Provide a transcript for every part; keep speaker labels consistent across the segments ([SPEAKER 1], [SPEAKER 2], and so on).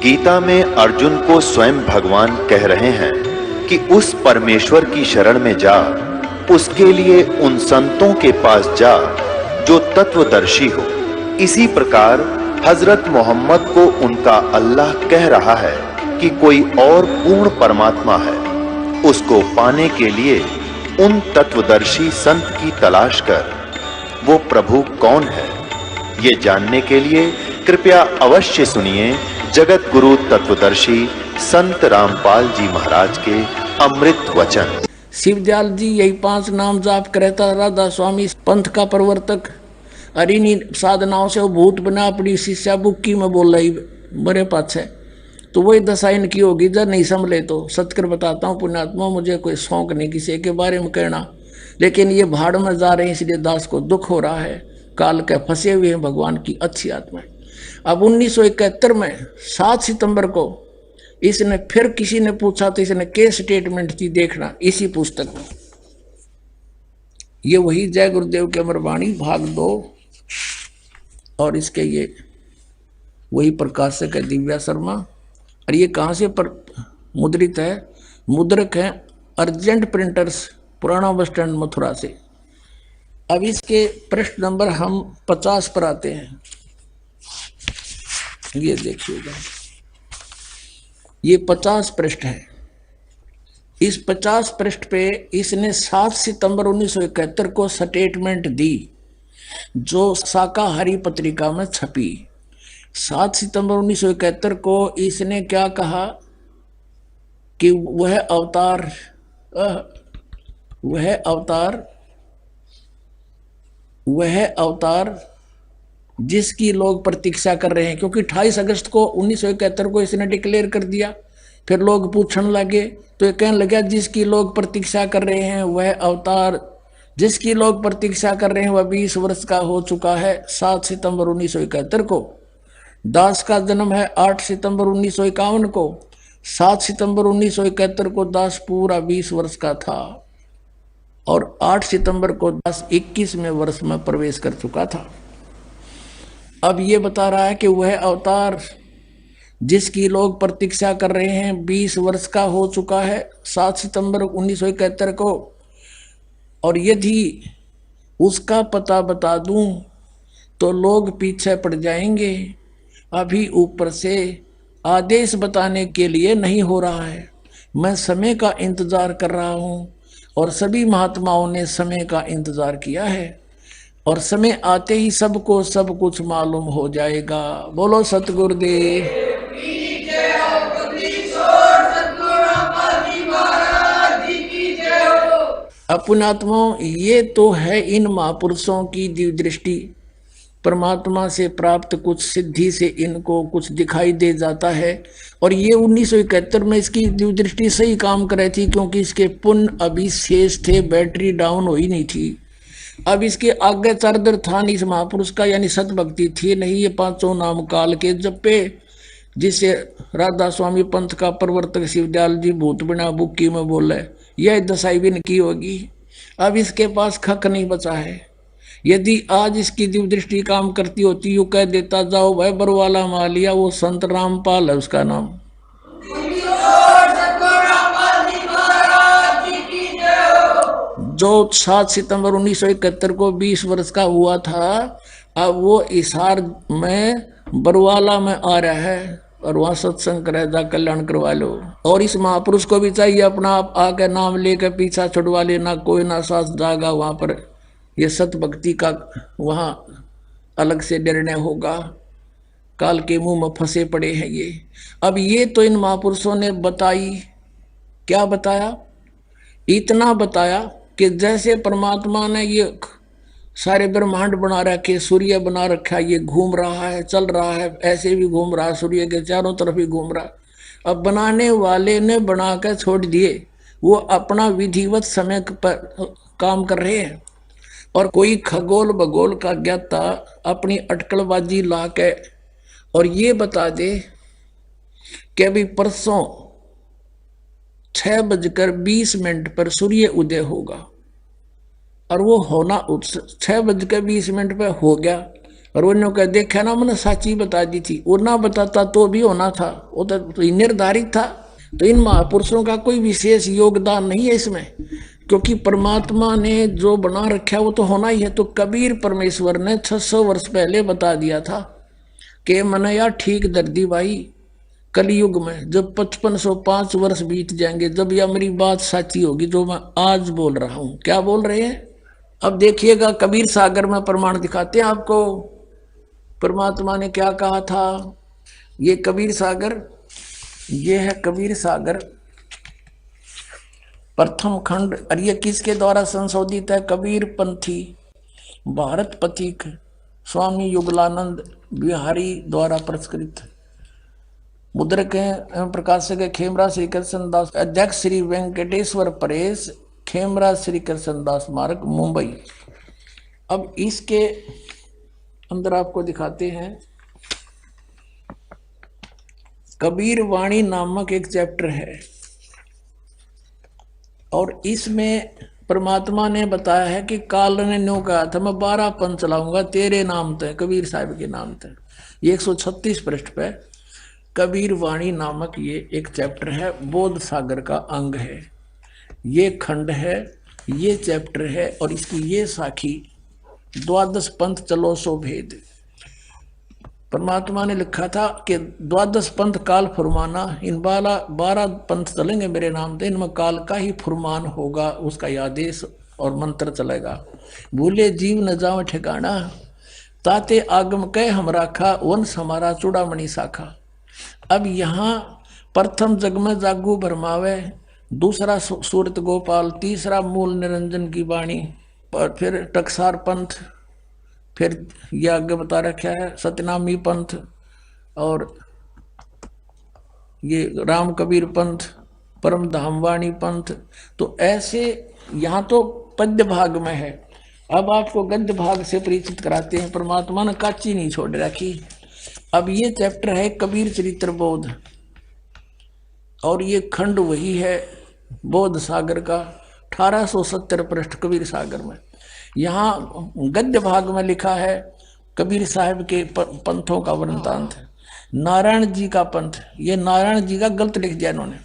[SPEAKER 1] गीता में अर्जुन को स्वयं भगवान कह रहे हैं कि उस परमेश्वर की शरण में जा, उसके लिए उन संतों के पास जा जो तत्वदर्शी हो। इसी प्रकार हजरत मोहम्मद को उनका अल्लाह कह रहा है कि कोई और पूर्ण परमात्मा है, उसको पाने के लिए उन तत्वदर्शी संत की तलाश कर। वो प्रभु कौन है, ये जानने के लिए कृपया अवश्य सुनिए जगत गुरु तत्वदर्शी संत रामपाल जी महाराज के अमृत वचन।
[SPEAKER 2] शिवदयाल जी यही 5 नाम जाप करता, राधा स्वामी पंथ का प्रवर्तक, अरिनी साधनाओं से वो भूत बना अपनी शिष्या बुक्की में बोल रही बड़े पाछे, तो वही दशा इनकी होगी जब नहीं संभले तो। सत्कर बताता हूँ पुण्यात्मा, मुझे कोई शौक नहीं किसी के बारे में कहना, लेकिन ये भाड़ में जा रहे हैं इसलिए दास को दुख हो रहा है। काल के फंसे हुए हैं भगवान की अच्छी आत्मा। अब 1971 में 7 सितंबर को इसने फिर किसी ने पूछा तो इसने के स्टेटमेंट थी, देखना इसी पुस्तक में। ये वही जय गुरुदेव के अमरवाणी भाग 2 और इसके ये वही प्रकाशक है दिव्या शर्मा। और ये कहाँ से मुद्रित है? मुद्रक है अर्जेंट प्रिंटर्स, पुराना बस स्टैंड मथुरा से। अब इसके पृष्ठ नंबर हम 50 पर आते हैं। ये देखिएगा, ये 50 पृष्ठ है। इस 50 पृष्ठ पे इसने 7 सितंबर 1971 को स्टेटमेंट दी जो शाकाहारी पत्रिका में छपी। 7 सितंबर 1971 को इसने क्या कहा कि वह अवतार जिसकी लोग प्रतीक्षा कर रहे हैं, क्योंकि 28 अगस्त को 1971 को इसने डिक्लेयर कर दिया। फिर लोग पूछने लगे तो ये कहने लगा जिसकी लोग प्रतीक्षा कर रहे हैं वह अवतार, जिसकी लोग प्रतीक्षा कर रहे हैं वह 20 वर्ष का हो चुका है। 7 सितंबर 1971 को दास का जन्म है 8 सितंबर 1951 को। 7 सितंबर 1971 को दास पूरा 20 वर्ष का था और 8 सितंबर को दास 21वें वर्ष में प्रवेश कर चुका था। अब ये बता रहा है कि वह अवतार जिसकी लोग प्रतीक्षा कर रहे हैं 20 वर्ष का हो चुका है 7 सितंबर 1971 को। और यदि उसका पता बता दूं तो लोग पीछे पड़ जाएंगे। अभी ऊपर से आदेश बताने के लिए नहीं हो रहा है, मैं समय का इंतजार कर रहा हूं और सभी महात्माओं ने समय का इंतजार किया है और समय आते ही सबको सब कुछ मालूम हो जाएगा। बोलो सतगुरुदेव। अपनात्माओं, ये तो है इन महापुरुषों की दिव्य दृष्टि। परमात्मा से प्राप्त कुछ सिद्धि से इनको कुछ दिखाई दे जाता है। और ये 1971 में इसकी दिव्य दृष्टि सही काम कर रही थी, क्योंकि इसके पुण्य अभी शेष थे, बैटरी डाउन हुई नहीं थी। अब इसके आगे चार्जर था नहीं इस महापुरुष का, यानी सतभक्ति थी नहीं। ये 5 नाम काल के जपे जिसे राधा स्वामी पंथ का प्रवर्तक शिवदयाल जी भूत बिना बुक्की में बोले, यह दशाई भी नहीं होगी। अब इसके पास खक नहीं बचा है। यदि आज इसकी दिव्य दृष्टि काम करती होती, यूं कह देता जाओ भाई बरवाला मालिया, वो संत रामपाल है उसका नाम। जो 7 सितंबर 1971 को 20 वर्ष का हुआ था, अब वो इसार में बरवाला में आ रहा है और वहां सत्संग करे, जा कल्याण करवा लो। और इस महापुरुष को भी चाहिए अपना आप आके नाम लेकर पीछा छुड़वा लेना, कोई ना साथ जाएगा वहां पर। ये सत भक्ति का वहां अलग से निर्णय होगा। काल के मुंह में फंसे पड़े हैं ये। अब ये तो इन महापुरुषों ने बताई, क्या बताया? इतना बताया कि जैसे परमात्मा ने ये सारे ब्रह्मांड बना रखे, सूर्य बना रखा, ये घूम रहा है, चल रहा है, ऐसे भी घूम रहा है, सूर्य के चारों तरफ ही घूम रहा। अब बनाने वाले ने बना कर छोड़ दिए, वो अपना विधिवत समय पर काम कर रहे हैं। और कोई खगोल भगोल का ज्ञाता अपनी अटकलबाजी ला के और ये बता दे कि अभी परसों 6:20 पर सूर्य उदय होगा, और वो होना 6:20 पर हो गया और उन्होंने कहा देखा ना, मैंने सच्ची बता दी थी, और ना बताता तो भी होना था, वो तो निर्धारित था। तो इन महापुरुषों का कोई विशेष योगदान नहीं है इसमें, क्योंकि परमात्मा ने जो बना रखा है वो तो होना ही है। तो कबीर परमेश्वर ने 600 वर्ष पहले बता दिया था कि मैंने यार ठीक दर्दी भाई, कलयुग में जब 5505 वर्ष बीत जाएंगे, जब यह मेरी बात सच्ची होगी जो मैं आज बोल रहा हूं। क्या बोल रहे हैं? अब देखिएगा, कबीर सागर में प्रमाण दिखाते हैं आपको, परमात्मा ने क्या कहा था। ये कबीर सागर, ये है कबीर सागर प्रथम खंड, और ये किसके द्वारा संशोधित है? कबीर पंथी भारत पथिक स्वामी युगलानंद बिहारी द्वारा प्रस्कृत। मुद्रक एवं प्रकाशक है खेमरा श्री कृष्ण दास, अध्यक्ष श्री वेंकटेश्वर परेश, खेमरा श्री कृष्ण दास मार्ग, मुंबई। अब इसके अंदर आपको दिखाते हैं, कबीर वाणी नामक एक चैप्टर है, और इसमें परमात्मा ने बताया है कि काल ने न्यों कहा था मैं 12 पंथ चलाऊंगा तेरे नाम ते, कबीर साहब के नाम ते। ये 136 पृष्ठ पे कबीर वाणी नामक ये एक चैप्टर है, बोध सागर का अंग है, ये खंड है, ये चैप्टर है, और इसकी ये साखी, द्वादश पंथ चलो सो भेद। परमात्मा ने लिखा था कि द्वादश पंथ काल फुरमाना, इन 12 पंथ चलेंगे मेरे नाम से, इनमें काल का ही फुरमान होगा, उसका आदेश और मंत्र चलेगा। भूले जीव न जाओ ठिकाना, ताते आगम कह हम राखा, वंश हमारा चूड़ामणि शाखा। अब यहाँ प्रथम जग में जागू भरमावे, दूसरा सूरत गोपाल, तीसरा मूल निरंजन की वाणी, और फिर टकसार पंथ, फिर यह आगे बता रखा है सतनामी पंथ, और ये राम कबीर पंथ, परम धामवाणी पंथ। तो ऐसे यहाँ तो पद्य भाग में है, अब आपको गद्य भाग से परिचित कराते हैं। परमात्मा ने काची नहीं छोड़ रखी। अब ये चैप्टर है कबीर चरित्र बोध, और ये खंड वही है बोध सागर का, 1870 पृष्ठ कबीर सागर में। यहाँ गद्य भाग में लिखा है कबीर साहब के पंथों का वृत्तांत है। नारायण जी का पंथ, ये नारायण जी का गलत लिख दिया इन्होंने,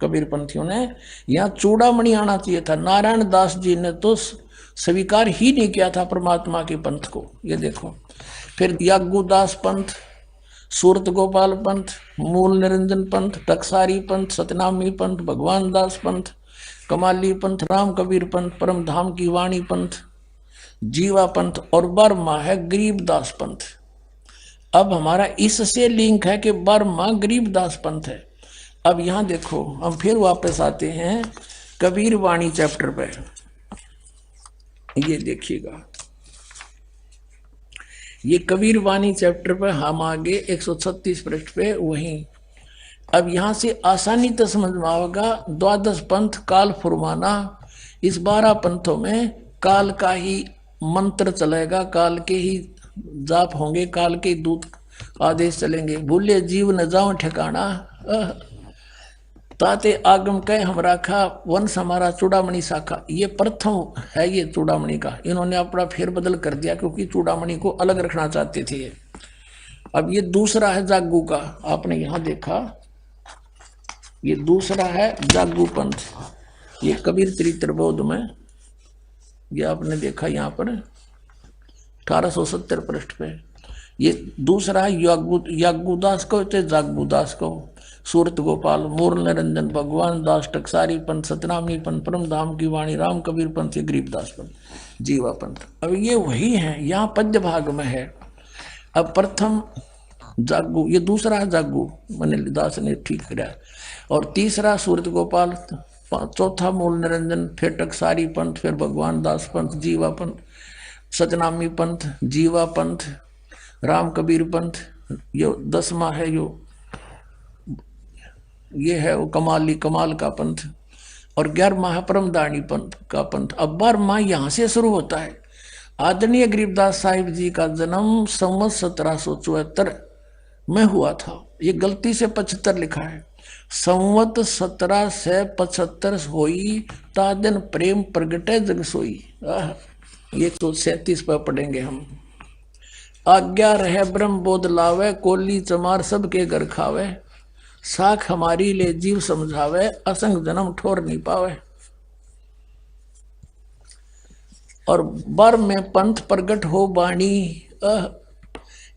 [SPEAKER 2] कबीर पंथियों ने। यहाँ चूड़ामणि आना चाहिए था, नारायण दास जी ने तो स्वीकार ही नहीं किया था परमात्मा के पंथ को। ये देखो, फिर यागुदास पंथ, सूरत गोपाल पंथ, मूल निरंजन पंथ, टकसारी पंथ, सतनामी पंथ, भगवान दास पंथ, कमाली पंथ, राम कबीर पंथ, परम धाम की वाणी पंथ, जीवा पंथ, और बर्मा है गरीबदास पंथ। अब हमारा इससे लिंक है कि बर्मा गरीबदास पंथ है। अब यहां देखो, हम फिर वापस आते हैं कबीर वाणी चैप्टर पे। ये देखिएगा, ये कबीर वाणी चैप्टर पे हम आगे 136 पृष्ठ पे वहीं। अब यहां से आसानी तो समझ में आएगा, द्वादश पंथ काल फुरमाना, इस 12 पंथों में काल का ही मंत्र चलेगा, काल के ही जाप होंगे, काल के दूत आदेश चलेंगे। भूले जीव न जाओ ठिकाना, ताते आगम कह हम राखा, वंश हमारा चूड़ामणि शाखा। ये प्रथम है ये चूड़ामणि का, इन्होंने अपना फेरबदल कर दिया क्योंकि चूड़ामणि को अलग रखना चाहते थे। अब ये दूसरा है जागू का, आपने यहां देखा, ये दूसरा है जागू पंथ, ये कबीर चरित्र बोध में, ये आपने देखा यहाँ पर 1870 पृष्ठ पे। ये दूसरा है यागुदास को, जागुदास को, सूरत गोपाल, मूल निरंजन, भगवान दास, टकसारी पंथ, सतनामी पंथ, परम धाम की वाणी, राम कबीर पंथ, गरीबदास पंथ, जीवा पंथ। अब ये वही है, यहाँ पद्य भाग में है। अब प्रथम जागू, ये दूसरा है जागू, मनील दास ने ठीक किया, और तीसरा सूरत गोपाल, चौथा मूल निरंजन, फिर टकसारी पंथ, फिर भगवान दास पंथ, जीवा पंथ, सतनामी पंथ, जीवा पंथ, राम कबीर पंथ। यो 10वां है, ये है वो कमाल का पंथ, और 11वां है परम दानी पंथ का पंथ। अब 12वां यहाँ से शुरू होता है। आदरणीय गरीबदास साहिब जी का जन्म संवत 1774 में हुआ था। ये गलती से 75 लिखा है, संवत 1775 होई, ता दिन प्रेम प्रगटे जग सोई। 137 पर पढ़ेंगे हम। आज्ञा रहे ब्रह्म बोध लावे, कोली चमार सबके घर खावे, साख हमारी ले जीव समझावे, असंग जन्म ठोर नहीं पावे। और बर में पंथ प्रगट हो बाणी,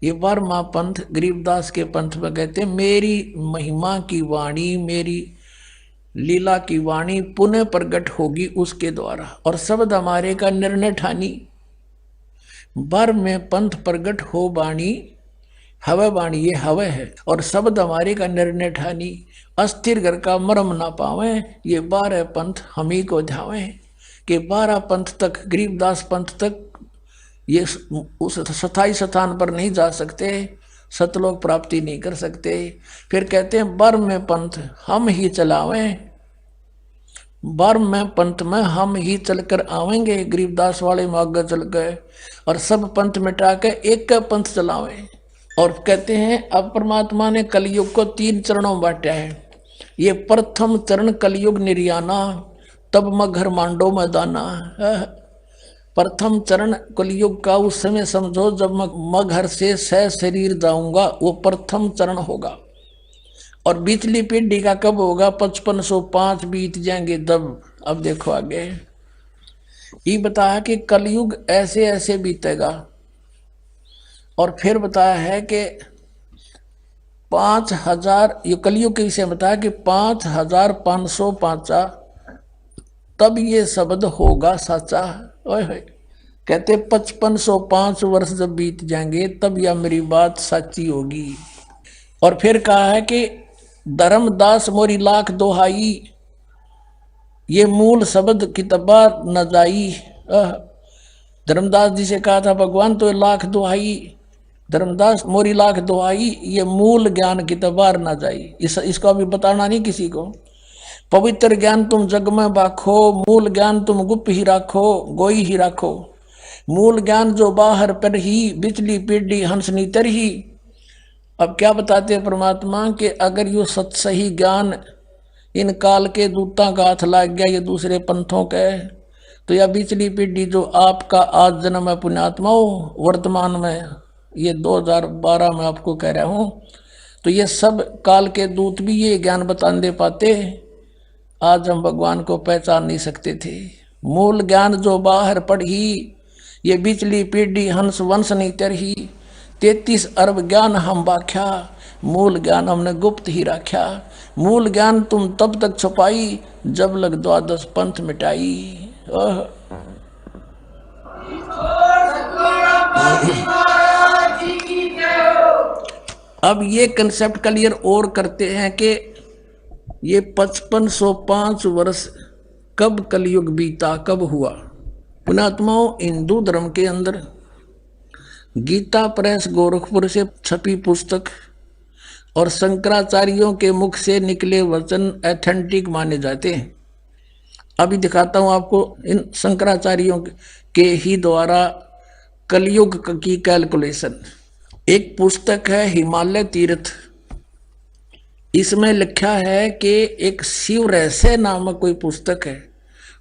[SPEAKER 2] ये वर्मा पंथ गरीबदास के पंथ में कहते, मेरी महिमा की वाणी, मेरी लीला की वाणी पुनः प्रगट होगी उसके द्वारा, और शब्द हमारे का निर्णय ठानी। बर में पंथ प्रगट हो बाणी, हवे बाणी ये हवे है, और शब्द हमारे का निर्णय ठानी, अस्थिर घर का मरम ना पावे, ये 12 पंथ हम ही को ध्यावे। कि 12 पंथ तक, गरीबदास पंथ तक ये उस स्थायी स्थान पर नहीं जा सकते, सतलोक प्राप्ति नहीं कर सकते। फिर कहते हैं बर में पंथ हम ही चलावें, बर में पंथ में हम ही चलकर आवेंगे। गरीबदास वाले में आगे चल गए और सब पंथ मिटा के एक का पंथ चलावें। और कहते हैं अब परमात्मा ने कलयुग को 3 चरणों में बांटा है। ये प्रथम चरण कलयुग निर्याना, तब मगर मांडो मैदाना। प्रथम चरण कलयुग का उस समय समझो जब मैं घर से सह शरीर जाऊंगा, वो प्रथम चरण होगा। और बीचली पीढ़ी का कब होगा? 5505 बीत जाएंगे तब। अब देखो आगे ये बताया कि कलयुग ऐसे ऐसे बीतेगा। और फिर बताया है कि 5000, ये कलयुग के विषय बताया कि 5505 तब ये शब्द होगा सच्चा। कहते 5505 वर्ष जब बीत जाएंगे तब यह मेरी बात सच्ची होगी। और फिर कहा है कि धर्मदास मोरी लाख दोहाई, ये मूल शब्द किताबा न जाई। धर्मदास जी से कहा था भगवान तो लाख दोहाई, धर्मदास मोरी लाख दोहाई, ये मूल ज्ञान किताबार न जाई। इसको अभी बताना नहीं किसी को। पवित्र ज्ञान तुम जग में बाखो, मूल ज्ञान तुम गुप्त ही राखो, गोई ही राखो। मूल ज्ञान जो बाहर पर ही, बिचली पीढ़ी हंसनी तर ही। अब क्या बताते हैं परमात्मा कि अगर यो सत सही ज्ञान इन काल के दूतां का हाथ लाग गया, ये दूसरे पंथों के, तो यह बिचली पीढ़ी जो आपका आज जन्म है पुण्यात्मा हो, वर्तमान में ये 2012 में आपको कह रहा हूँ, तो ये सब काल के दूत भी ये ज्ञान बता दे पाते, आज हम भगवान को पहचान नहीं सकते थे। मूल ज्ञान जो बाहर पढ़ी, ये बिचली पीढ़ी हंस वंश नहीं तरही। 33 अरब ज्ञान हम बाख्या, मूल ज्ञान हमने गुप्त ही रखा। मूल ज्ञान तुम तब तक छुपाई, जब लग 12 पंथ मिटाई। अब ये कंसेप्ट क्लियर और करते हैं कि ये 5505 वर्ष कब कलयुग बीता, कब हुआ। पुण्यात्माओं, हिंदू धर्म के अंदर गीता प्रेस गोरखपुर से छपी पुस्तक और शंकराचार्यों के मुख से निकले वचन एथेंटिक माने जाते हैं। अभी दिखाता हूं आपको इन शंकराचार्यों के ही द्वारा कलयुग की कैलकुलेशन। एक पुस्तक है हिमालय तीर्थ, इसमें लिखा है कि एक शिव रहस्य नामक कोई पुस्तक है,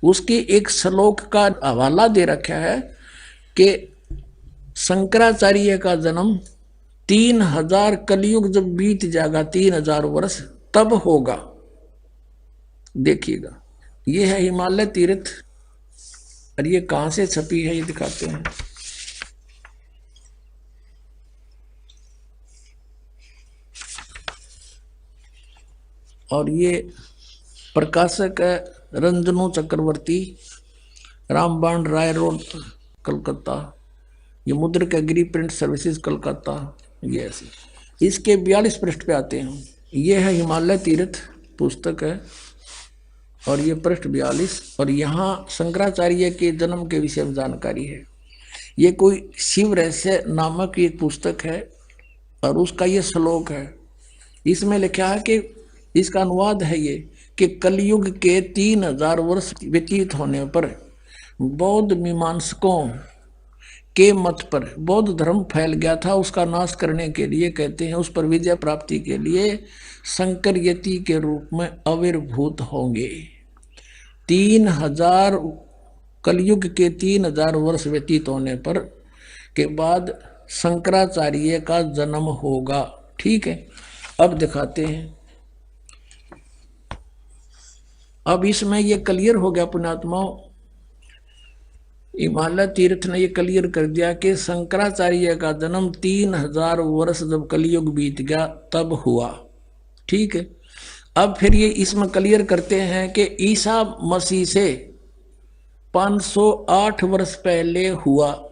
[SPEAKER 2] उसकी एक श्लोक का हवाला दे रखा है कि शंकराचार्य का जन्म 3000 कलयुग जब बीत जाएगा, 3000 वर्ष तब होगा। देखिएगा, ये है हिमालय तीर्थ और ये कहां से छपी है ये दिखाते हैं। और ये प्रकाशक है रंजनु चक्रवर्ती, रामबाण राय रोड, कलकत्ता। ये मुद्रक गिरी प्रिंट सर्विसेज कलकत्ता। ये ऐसे इसके 42 पृष्ठ पे आते हैं। ये है हिमालय तीर्थ पुस्तक है और ये पृष्ठ 42। और यहाँ शंकराचार्य के जन्म के विषय में जानकारी है। ये कोई शिव रहस्य नामक एक पुस्तक है और उसका ये श्लोक है। इसमें लिखा है कि इसका अनुवाद है ये कि कलयुग के 3000 वर्ष व्यतीत होने पर बौद्ध मीमांसकों के मत पर बौद्ध धर्म फैल गया था। उसका नाश करने के लिए कहते हैं, उस पर विजय प्राप्ति के लिए शंकर यति के रूप में आविर्भूत होंगे। 3000 कलयुग के 3000 वर्ष व्यतीत होने पर के बाद शंकराचार्य का जन्म होगा। ठीक है, अब दिखाते हैं। अब इसमें ये क्लियर हो गया पुण्यात्माओं, हिमालय तीर्थ ने ये क्लियर कर दिया कि शंकराचार्य का जन्म 3000 वर्ष जब कलयुग बीत गया तब हुआ। ठीक है, अब फिर ये इसमें क्लियर करते हैं कि ईसा मसीह से 508 वर्ष पहले हुआ।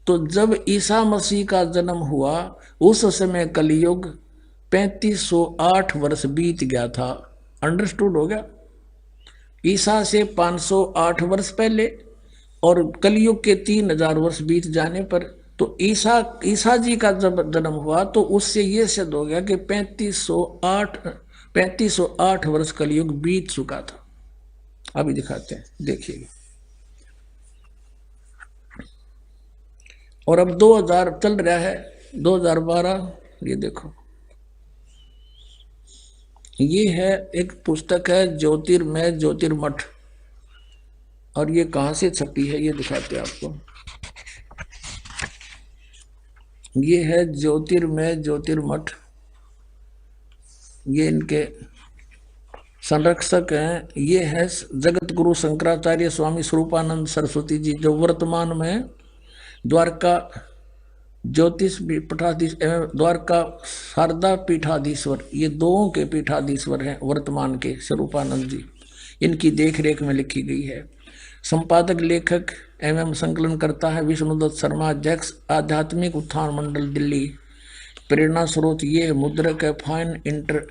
[SPEAKER 2] तो जब ईसा मसीह का जन्म हुआ उस समय कलयुग 3508 वर्ष बीत गया था। अंडरस्टूड हो गया? ईसा से 508 वर्ष पहले और कलयुग के 3000 वर्ष बीत जाने पर तो ईसा जी का जब जन्म हुआ तो उससे ये सिद्ध हो गया कि 3508 वर्ष कलयुग बीत चुका था। अभी दिखाते हैं, देखिए। और अब 2000 चल रहा है, 2012। ये देखो, ये है एक पुस्तक है ज्योतिर्मय ज्योतिर्मठ, और ये कहाँ से छपी है ये दिखाते हैं आपको। ये है ज्योतिर्मय ज्योतिर्मठ, ये इनके संरक्षक हैं। ये है जगत गुरु शंकराचार्य स्वामी स्वरूपानंद सरस्वती जी, जो वर्तमान में द्वारका ज्योतिष पीठाधीश एवं द्वारका शारदा पीठाधीश्वर, ये दोनों के पीठाधीश्वर हैं वर्तमान के, स्वरूपानंद जी। इनकी देख रेख में लिखी गई है। संपादक लेखक एवं संकलन करता है विष्णुदत्त शर्मा, अध्यक्ष आध्यात्मिक उत्थान मंडल दिल्ली। प्रेरणा स्रोत ये मुद्रक है फाइन इंटर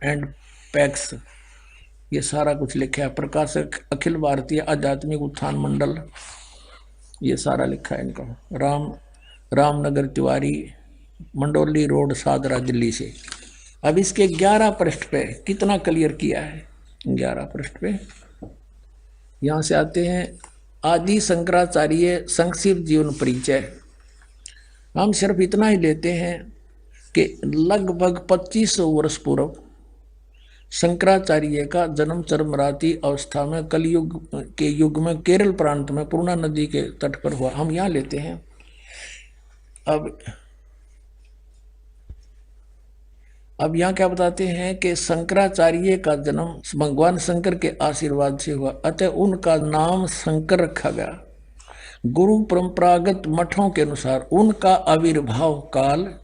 [SPEAKER 2] एंड पैक्स, ये सारा कुछ लिखा है। प्रकाशक अखिल भारतीय आध्यात्मिक उत्थान मंडल, ये सारा लिखा है इनका। रामनगर तिवारी, मंडोली रोड, सादरा, दिल्ली से। अब इसके 11 पृष्ठ पे कितना क्लियर किया है? 11 पृष्ठ पे यहाँ से आते हैं। आदि शंकराचार्य संक्षिप्त जीवन परिचय। हम सिर्फ इतना ही लेते हैं कि लगभग 2500 वर्ष पूर्व शंकराचार्य का जन्म चरमराती अवस्था में कलयुग के युग में केरल प्रांत में पूर्णा नदी के तट पर हुआ। हम यहाँ लेते हैं। अब यहाँ क्या बताते हैं कि शंकराचार्य का जन्म भगवान शंकर के आशीर्वाद से हुआ, अतः उनका नाम शंकर रखा गया। गुरु परंपरागत मठों के अनुसार उनका आविर्भाव काल,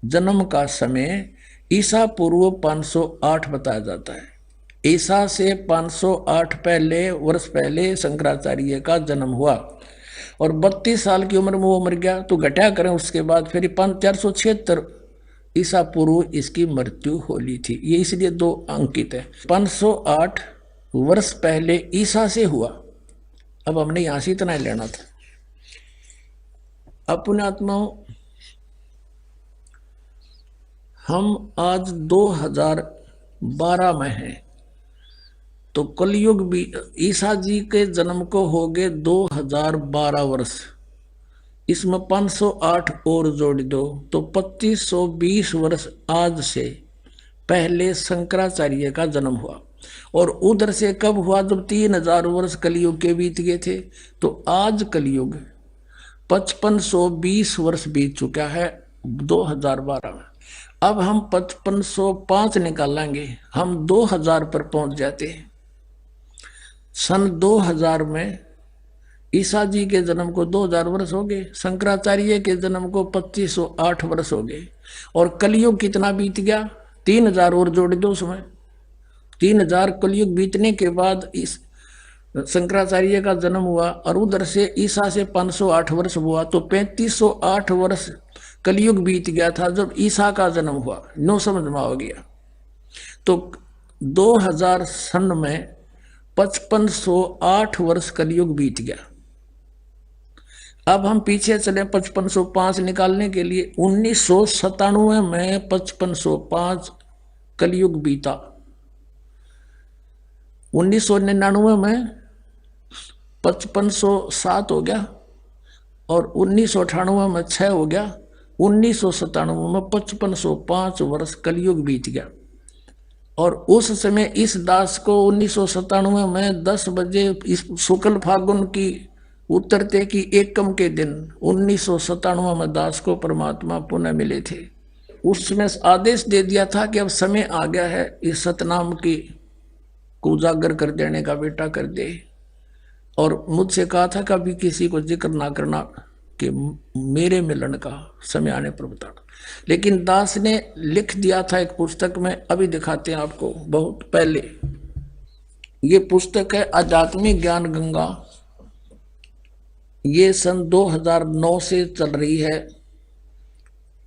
[SPEAKER 2] जन्म का समय ईसा पूर्व 508 बताया जाता है। ईसा से 508 वर्ष पहले शंकराचार्य का जन्म हुआ और 32 साल की उम्र में वो मर गया। तो घटा करें उसके बाद फिर 476 ईसा पूर्व इसकी मृत्यु होली थी। ये इसलिए 2 अंकित है। 508 वर्ष पहले ईसा से हुआ। अब हमने यहां से इतना ही लेना था। अपने आत्माओं, हम आज 2012 में हैं, तो कलयुग भी ईसा जी के जन्म को हो गए 2012 वर्ष। इसमें 508 और जोड़ दो तो 2520 वर्ष आज से पहले शंकराचार्य का जन्म हुआ। और उधर से कब हुआ? जब 3000 वर्ष कलयुग के बीत गए थे। तो आज कलयुग 5520 वर्ष बीत चुका है 2012 में। अब हम 5505 निकालेंगे, हम 2000 पर पहुंच जाते हैं। सन 2000 में ईसा जी के जन्म को 2000 वर्ष हो गए, शंकराचार्य के जन्म को 2508 वर्ष हो गए। और कलयुग कितना बीत गया? 3000 और जोड़ दो उसमें। 3000 कलयुग बीतने के बाद इस शंकराचार्य का जन्म हुआ और उधर से ईसा से 508 वर्ष हुआ, तो 3508 वर्ष कलयुग बीत गया था जब ईसा का जन्म हुआ। नो समझ में आ गया? तो 2000 सन में 5508 वर्ष कलयुग बीत गया। अब हम पीछे चले 5505 निकालने के लिए। 1997 में 5505 कलयुग बीता। 1999 में 5507 हो गया और 1998 में 6 हो गया। 1997 में 5505 वर्ष कलयुग बीत गया। और उस समय इस दास को 1997 में 10 बजे इस शुक्ल फागुन की उतरते कि एकम के दिन 1997 में दास को परमात्मा पुनः मिले थे। उसमें आदेश दे दिया था कि अब समय आ गया है इस सतनाम की को उजागर कर देने का, बेटा कर दे। और मुझसे कहा था कभी किसी को जिक्र ना करना कि मेरे मिलन का समय आने पर बताना। लेकिन दास ने लिख दिया था एक पुस्तक में, अभी दिखाते हैं आपको, बहुत पहले। ये पुस्तक है आध्यात्मिक ज्ञान गंगा। ये सन 2009 से चल रही है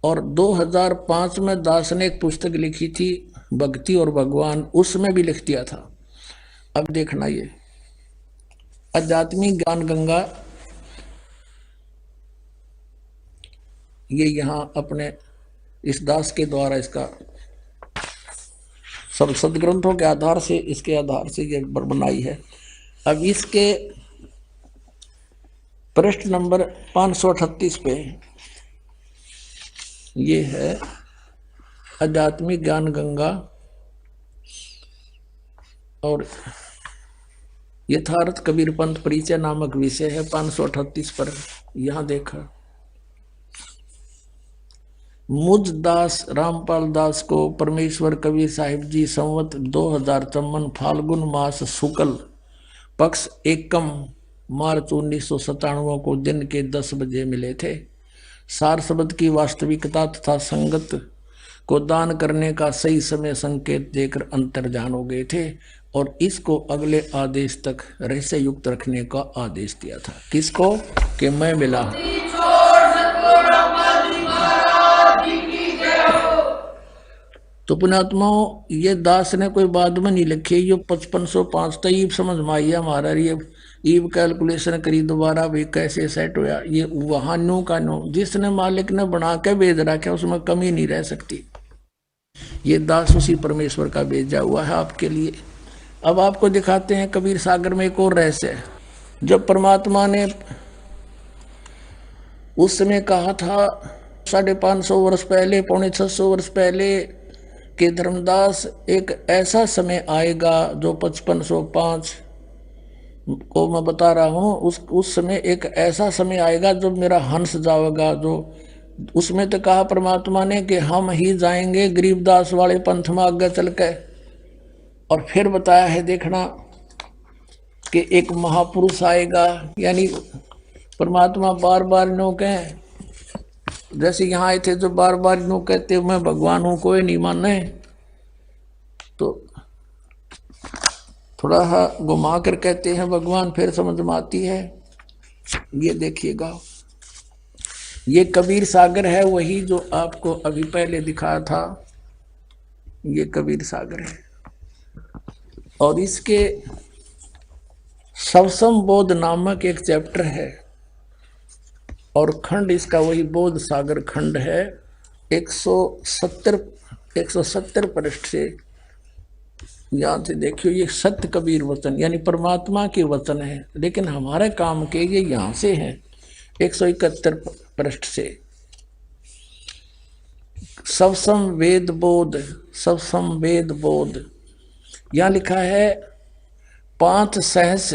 [SPEAKER 2] और 2005 में दास ने एक पुस्तक लिखी थी भक्ति और भगवान, उसमें भी लिख दिया था। अब देखना, ये आध्यात्मिक ज्ञान गंगा, ये यहाँ अपने इस दास के द्वारा इसका सब सदग्रंथों के आधार से, इसके आधार से ये बनाई है। अब इसके पृष्ठ नंबर 538 पे ये है आध्यात्मिक ज्ञान गंगा और यथार्थ कबीर पंथ परिचय नामक विषय है। 538 पर यहां देखा, मुझ दास रामपाल दास को परमेश्वर कबीर साहिब जी संवत 2054 फाल्गुन मास शुक्ल पक्ष एकम मार्च 1997 को दिन के 10 बजे मिले थे। सार शब्द की वास्तविकता तथा संगत को दान करने का सही समय संकेत देकर अंतर्जान हो गए थे और इसको अगले आदेश तक रहस्य युक्त रखने का आदेश दिया था। किसको? कि मैं मिला। तो पुण्यात्माओं, ये दास ने कोई बाद में नहीं लिखी, ये 5505 तो ईब समझ में आई हमारा। ये ईब कैलकुलेशन करी दोबारा भी कैसे सेट होया। ये वहां नो का नो जिसने मालिक ने बना के भेज रखा उसमें कमी नहीं रह सकती। ये दास उसी परमेश्वर का भेजा हुआ है आपके लिए। अब आपको दिखाते हैं कबीर सागर में एक और रहस्य। जब परमात्मा ने उस समय कहा था 550 वर्ष पहले, 650 वर्ष पहले कि धर्मदास एक ऐसा समय आएगा जो 5505 को मैं बता रहा हूँ, उस समय एक ऐसा समय आएगा जब मेरा हंस जाएगा। जो उसमें तो कहा परमात्मा ने कि हम ही जाएंगे गरीबदास वाले पंथ में आगे चल के। और फिर बताया है, देखना कि एक महापुरुष आएगा। यानी परमात्मा बार बार नो कहें, जैसे यहाँ आए थे जो बार बार नो कहते मैं भगवान हूँ, कोई नहीं माने, तो थोड़ा सा घुमा कर कहते हैं भगवान, फिर समझ में आती है। ये देखिएगा, ये कबीर सागर है, वही जो आपको अभी पहले दिखाया था। ये कबीर सागर है और इसके सवसम बोध नामक एक चैप्टर है और खंड इसका वही बोध सागर खंड है। 170 पृष्ठ से यहाँ से देखियो, ये सत्य कबीर वचन यानी परमात्मा के वचन है, लेकिन हमारे काम के ये यहाँ से हैं। 171 पृष्ठ से सवसम वेद बोध यहाँ लिखा है 5 सहस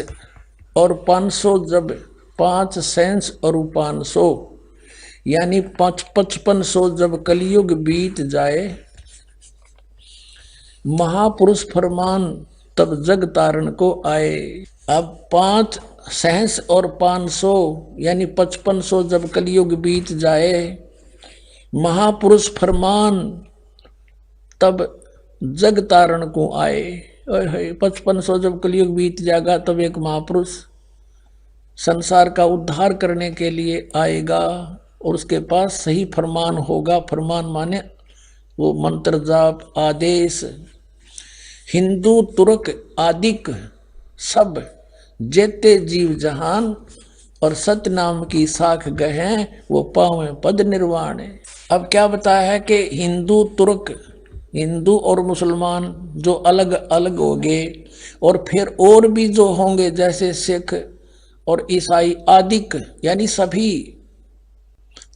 [SPEAKER 2] और 500 जब 5 सहस और 500 यानी 5500 जब कलयुग बीत जाए, महापुरुष फरमान तब जग तारण को आए। अब 5 सहस और 500 यानी 5500 जब कलयुग बीत जाए, महापुरुष फरमान तब जग तारण को आए। 5500 जब कलयुग बीत जाएगा तब एक महापुरुष संसार का उद्धार करने के लिए आएगा और उसके पास सही फरमान होगा। फरमान माने वो मंत्र जाप आदेश। हिंदू तुर्क आदिक सब जेते जीव जहान और सत्य नाम की साख गहे वो पावे पद निर्वाण। अब क्या बताया है कि हिंदू तुर्क, हिंदू और मुसलमान जो अलग अलग हो गए, और फिर और भी जो होंगे जैसे सिख और ईसाई आदिक यानी सभी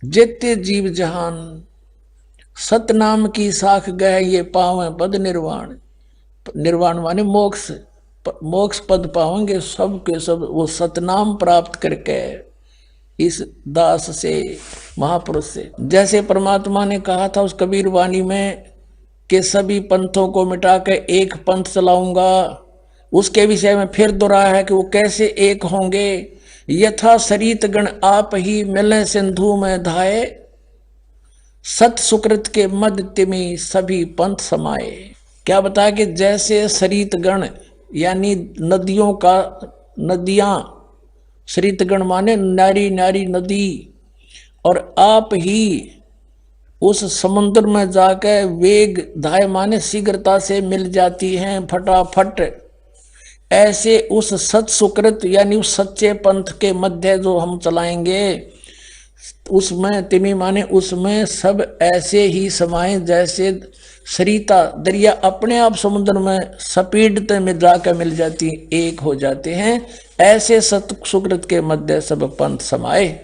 [SPEAKER 2] जेते जीव जहान सतनाम की साख गए ये पावे पद निर्वाण। निर्वाण माने मोक्ष, मोक्ष पद पाओगे सब के सब वो सतनाम प्राप्त करके इस दास से, महापुरुष से। जैसे परमात्मा ने कहा था उस कबीर वाणी में कि सभी पंथों को मिटा के एक पंथ चलाऊंगा, उसके विषय में फिर दोहराया है कि वो कैसे एक होंगे। यथा सरित गण आप ही मिले सिंधु में धाये, सत सुकृत के मद तिमि सभी पंथ समाये। क्या बताया कि जैसे सरित गण यानी नदियों का, नदियां, सरित गण माने नारी नारी नदी, और आप ही उस समुद्र में जाकर वेग धाय माने शीघ्रता से मिल जाती हैं फटाफट। ऐसे उस सत सुकृत यानी उस सच्चे पंथ के मध्य जो हम चलाएंगे, उसमें तिमी माने उसमें सब ऐसे ही समाये जैसे सरिता दरिया अपने आप समुद्र में सपीडते में जाकर मिल जाती, एक हो जाते हैं। ऐसे सत सुकृत के मध्य सब पंथ समाये,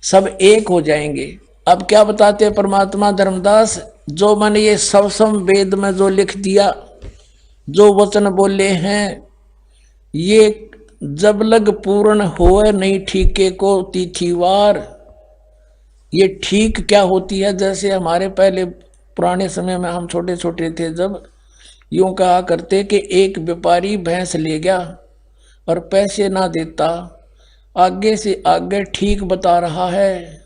[SPEAKER 2] सब एक हो जाएंगे। अब क्या बताते हैं परमात्मा धर्मदास, जो मैंने ये सवसम वेद में जो लिख दिया, जो वचन बोले हैं, ये जब लग पूर्ण होए नहीं ठीके को तिथिवार। ये ठीक क्या होती है, जैसे हमारे पहले पुराने समय में हम छोटे छोटे थे जब यूं कहा करते कि एक व्यापारी भैंस ले गया और पैसे ना देता, आगे से आगे ठीक बता रहा है,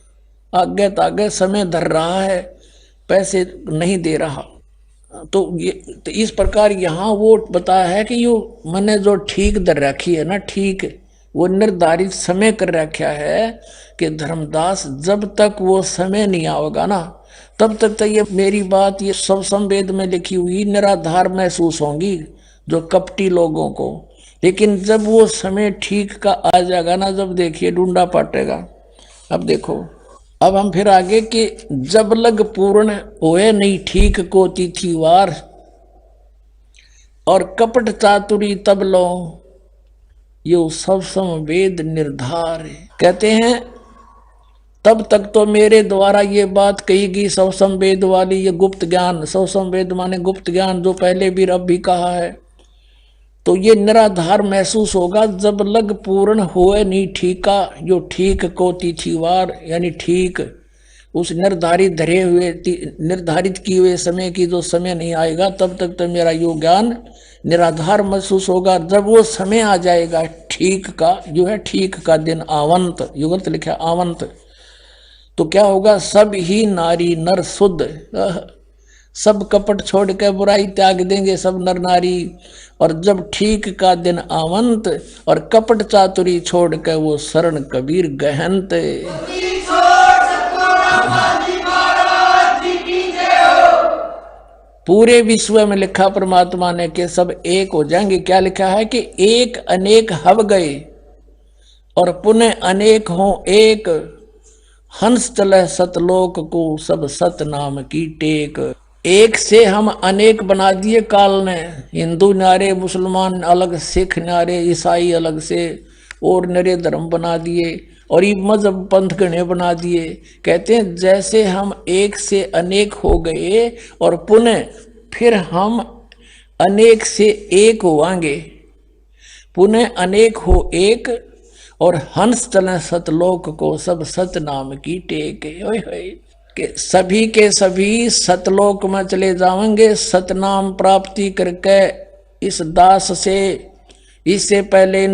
[SPEAKER 2] आगे तागे समय धर रहा है, पैसे नहीं दे रहा। तो इस प्रकार यहाँ वो बताया है कि यो मैंने जो ठीक दर रखी है ना, ठीक वो निर्धारित समय कर रखा है कि धर्मदास जब तक वो समय नहीं आएगा ना, तब तक तो ये मेरी बात ये सब संवेद में लिखी हुई निराधार महसूस होंगी जो कपटी लोगों को। लेकिन जब वो समय ठीक का आ जाएगा ना, जब देखिए ढूंढा पाटेगा। अब देखो, अब हम फिर आगे कि जब लग पूर्ण होए नहीं ठीक को तिथिवार, और कपट चातुरी तब लो यो सब समवेद निर्धार। कहते हैं तब तक तो मेरे द्वारा ये बात कही गई सब संवेद वाली, ये गुप्त ज्ञान, सब संवेद माने गुप्त ज्ञान जो पहले भी अब भी कहा है, तो ये निराधार महसूस होगा जब लग पूर्ण होए नहीं ठीका, जो ठीक को तिथिवार यानी ठीक उस निर्धारित धरे हुए निर्धारित किए हुए समय की जो समय नहीं आएगा, तब तक तो मेरा यो ज्ञान निराधार महसूस होगा। जब वो समय आ जाएगा ठीक का, जो है ठीक का दिन आवंत, युगंत लिखा आवंत, तो क्या होगा, सब ही नारी नर शुद्ध, सब कपट छोड़ के बुराई त्याग देंगे सब नर नारी। और जब ठीक का दिन आवंत और कपट चातुरी छोड़ के वो शरण कबीर गहनत। पूरे विश्व में लिखा परमात्मा ने कि सब एक हो जाएंगे। क्या लिखा है कि एक अनेक हव गए और पुनः अनेक हो एक, हंस चले सतलोक को सब सत नाम की टेक। एक से हम अनेक बना दिए काल ने, हिंदू नारे, मुसलमान अलग, सिख नारे, ईसाई अलग से और नरे धर्म बना दिए और ये मजहब पंथ गणे बना दिए। कहते हैं जैसे हम एक से अनेक हो गए और पुनः फिर हम अनेक से एक होवांगे, पुनः अनेक हो एक, और हंस चले सतलोक को सब सत नाम की टेक। ओए होए के सभी सतलोक में चले जाएंगे सतनाम प्राप्ति करके इस दास से। इससे पहले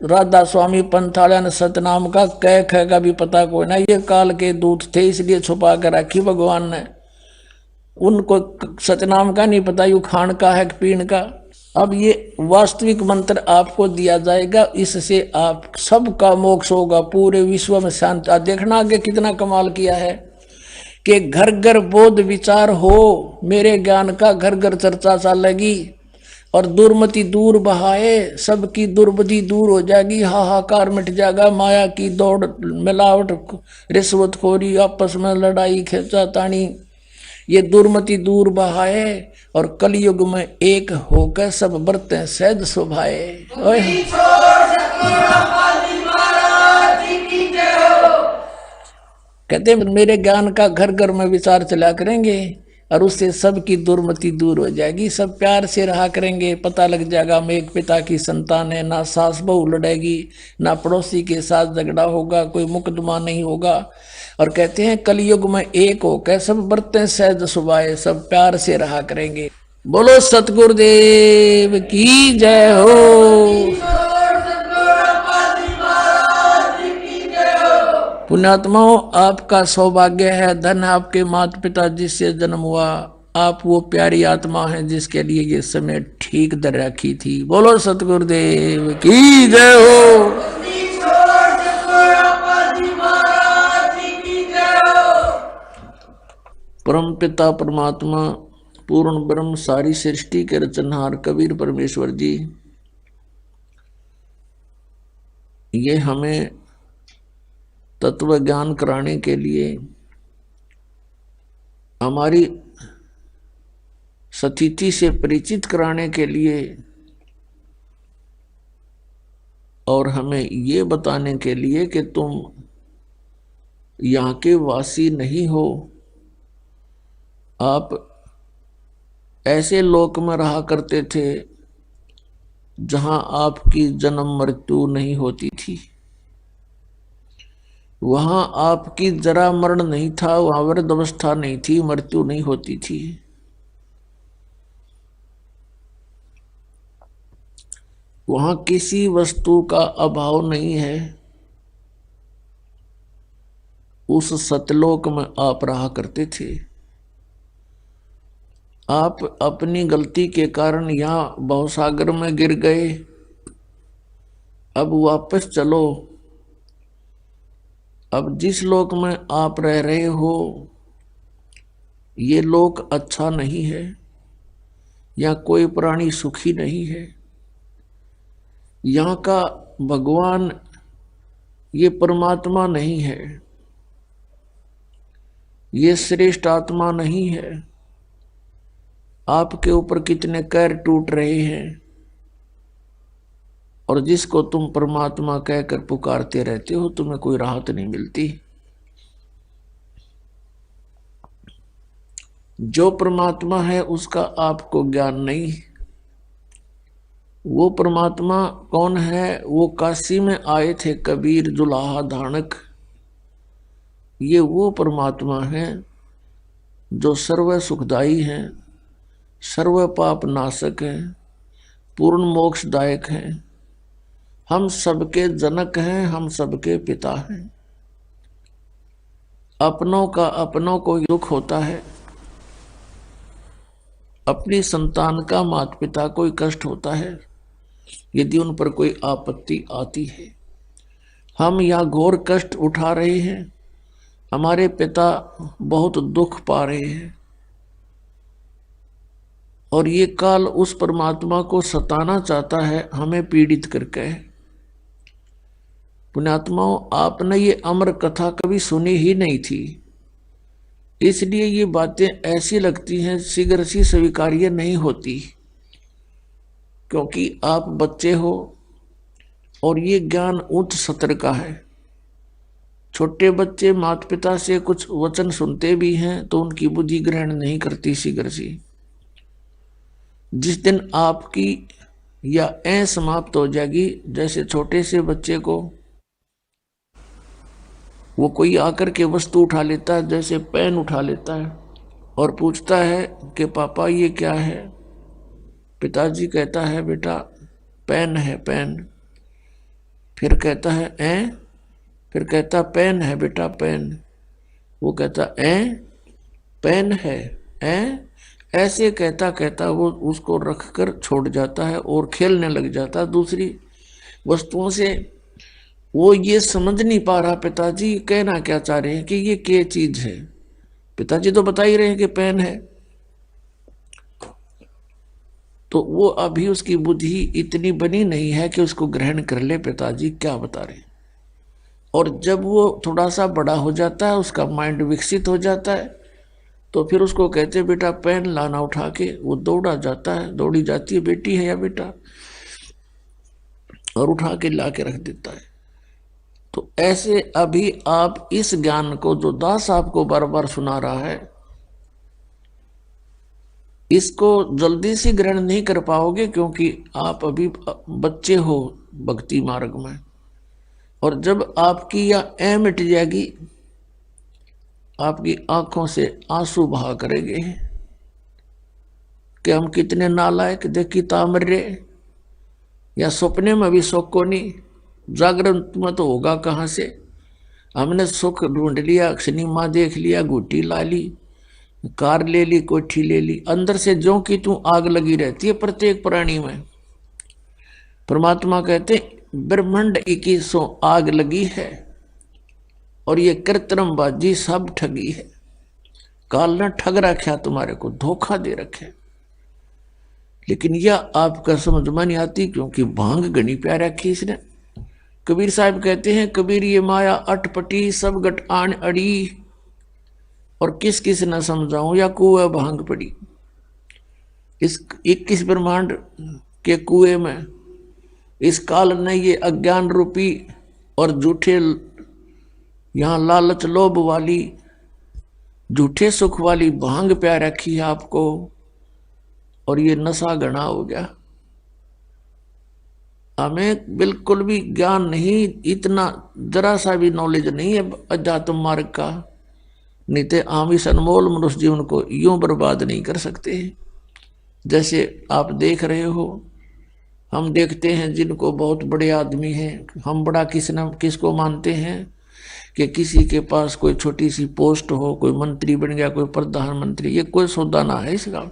[SPEAKER 2] राधा स्वामी पंथालय ने सतनाम का कह ख का भी पता कोई ना, ये काल के दूत थे इसलिए छुपा कर रखी भगवान ने, उनको सतनाम का नहीं पता यू खान का है पीण का। अब ये वास्तविक मंत्र आपको दिया जाएगा, इससे आप सबका मोक्ष होगा, पूरे विश्व में शांति। देखना आगे कितना कमाल किया है कि घर घर बोध विचार हो, मेरे ज्ञान का घर घर चर्चा चलेगी और दुर्मति दूर बहाए, सबकी दुर्बुद्धि दूर हो जाएगी, हाहाकार मिट जाएगा, माया की दौड़, मिलावट, रिश्वतखोरी, आपस में लड़ाई खींचातानी, ये दुर्मति दूर बहाए और कलयुग में एक होकर सब बरतें सहज शोभाए। कहते मेरे ज्ञान का घर घर में विचार चला करेंगे और उससे सबकी दुर्मति दूर हो जाएगी। सब प्यार से रहा करेंगे, पता लग जाएगा हम एक पिता की संतान है। ना सास बहू लड़ेगी, ना पड़ोसी के साथ झगड़ा होगा, कोई मुकदमा नहीं होगा। और कहते हैं कलयुग में एक हो के सब बरतें सहज सुभाए, सब प्यार से रहा करेंगे। बोलो सतगुरुदेव की जय हो। पुण्यात्माओं, आपका सौभाग्य है, धन आपके माता पिता जिससे जन्म हुआ। आप वो प्यारी आत्मा हैं जिसके लिए ये समय ठीक दर रखी थी। बोलो सतगुरुदेव की जय हो। परम पिता परमात्मा पूर्ण ब्रह्म सारी सृष्टि के रचनहार कबीर परमेश्वर जी ये हमें तत्व ज्ञान कराने के लिए, हमारी स्थिति से परिचित कराने के लिए और हमें ये बताने के लिए कि तुम यहाँ के वासी नहीं हो, आप ऐसे लोक में रहा करते थे जहाँ आपकी जन्म मृत्यु नहीं होती थी, वहां आपकी जरा मरण नहीं था, वहां वृद्धावस्था नहीं थी, मृत्यु नहीं होती थी। वहां किसी वस्तु का अभाव नहीं है। उस सतलोक में आप रहा करते थे। आप अपनी गलती के कारण यहां भवसागर में गिर गए। अब वापस चलो। अब जिस लोक में आप रह रहे हो ये लोक अच्छा नहीं है, या कोई प्राणी सुखी नहीं है। यहाँ का भगवान ये परमात्मा नहीं है, ये श्रेष्ठ आत्मा नहीं है। आपके ऊपर कितने कैर टूट रहे हैं, और जिसको तुम परमात्मा कहकर पुकारते रहते हो तुम्हें कोई राहत नहीं मिलती। जो परमात्मा है उसका आपको ज्ञान नहीं। वो परमात्मा कौन है? वो काशी में आए थे कबीर जुलाहा धानक। ये वो परमात्मा है जो सर्व सुखदाई है, सर्व पाप नाशक है, पूर्ण मोक्षदायक है। हम सबके जनक हैं, हम सबके पिता हैं। अपनों का अपनों को दुख होता है, अपनी संतान का माता पिता कोई कष्ट होता है यदि उन पर कोई आपत्ति आती है। हम यहाँ घोर कष्ट उठा रहे हैं, हमारे पिता बहुत दुख पा रहे हैं, और ये काल उस परमात्मा को सताना चाहता है हमें पीड़ित करके। पुण्यात्माओं, आपने ये अमर कथा कभी सुनी ही नहीं थी, इसलिए ये बातें ऐसी लगती हैं शीघ्र सी स्वीकार्य नहीं होती, क्योंकि आप बच्चे हो और ये ज्ञान उच्च सत्र का है। छोटे बच्चे माता पिता से कुछ वचन सुनते भी हैं तो उनकी बुद्धि ग्रहण नहीं करती शीघ्र सी। जिस दिन आपकी या ऐ समाप्त हो जाएगी, जैसे छोटे से बच्चे को वो कोई आकर के वस्तु उठा लेता है, जैसे पेन उठा लेता है और पूछता है कि पापा ये क्या है। पिताजी कहता है बेटा पेन है पेन। फिर कहता है ऐ, फिर कहता पेन है बेटा पेन। वो कहता ऐ पेन है ऐ। ऐसे कहता कहता वो उसको रखकर छोड़ जाता है और खेलने लग जाता है दूसरी वस्तुओं से। वो ये समझ नहीं पा रहा पिताजी कहना क्या चाह रहे हैं कि ये क्या चीज है। पिताजी तो बता ही रहे हैं कि पेन है। तो वो अभी उसकी बुद्धि इतनी बनी नहीं है कि उसको ग्रहण कर ले पिताजी क्या बता रहे हैं। और जब वो थोड़ा सा बड़ा हो जाता है, उसका माइंड विकसित हो जाता है, तो फिर उसको कहते बेटा पेन लाना उठा के। वो दौड़ा जाता है, दौड़ी जाती है बेटी है या बेटा, और उठा के ला के रख देता है। तो ऐसे अभी आप इस ज्ञान को जो दास आपको बार बार सुना रहा है, इसको जल्दी से ग्रहण नहीं कर पाओगे, क्योंकि आप अभी बच्चे हो भक्ति मार्ग में। और जब आपकी यह ऐ मिट जाएगी, आपकी आंखों से आंसू बहा करेंगे कि हम कितने नालायक, देखी तामरे, या सपने में भी सुख को नहीं, जागरण में तो होगा कहाँ से। हमने सुख ढूंढ लिया, सिनेमा देख लिया, गुटी ला ली, कार ले ली, कोठी ले ली, अंदर से ज्यों की तू आग लगी रहती है प्रत्येक प्राणी में। परमात्मा कहते ब्रह्मांड 2100 आग लगी है, और ये कृत्रिमबाजी सब ठगी है। काल ने ठग रखा, तुम्हारे को धोखा दे रखे, लेकिन यह आपका समझ में नहीं आती, क्योंकि भांग गणी प्यार रखी इसने। कबीर साहब कहते हैं, कबीर ये माया अटपटी सब गट आन अड़ी, और किस किस न समझाऊं या कुएं भांग पड़ी। इस 21 ब्रह्मांड के कुएं में इस काल ने ये अज्ञान रूपी और झूठे, यहाँ लालच लोभ वाली, झूठे सुख वाली भांग प्यार रखी है आपको, और ये नशा घना हो गया। हमें बिल्कुल भी ज्ञान नहीं, इतना जरा सा भी नॉलेज नहीं है अध्यात्म मार्ग का, नहीं तो हम इस अनमोल मनुष्य जीवन को यूं बर्बाद नहीं कर सकते। जैसे आप देख रहे हो, हम देखते हैं जिनको बहुत बड़े आदमी हैं, हम बड़ा किसको मानते हैं कि किसी के पास कोई छोटी सी पोस्ट हो, कोई मंत्री बन गया, कोई प्रधानमंत्री, ये कोई सौदा ना है इसका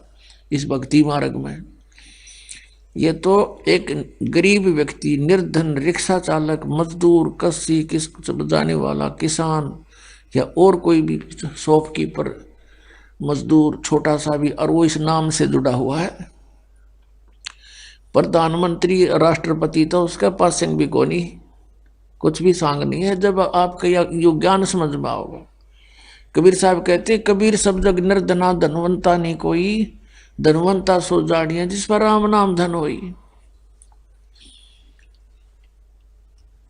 [SPEAKER 2] इस भक्ति मार्ग में। ये तो एक गरीब व्यक्ति, निर्धन, रिक्शा चालक, मजदूर, कस्सी, किस बजाने वाला, किसान, या और कोई भी शॉपकीपर, मजदूर, छोटा सा भी, और वो इस नाम से जुड़ा हुआ है। प्रधानमंत्री, राष्ट्रपति तो उसका पासिंग भी कोई नहीं, कुछ भी सांग नहीं है, जब आपका यो ज्ञान समझ में आओगे। कबीर साहब कहते, कबीर सब जग निर्धना धनवंता नहीं कोई, धनवंता सो जाड़िया जिस पर राम नाम धन होई।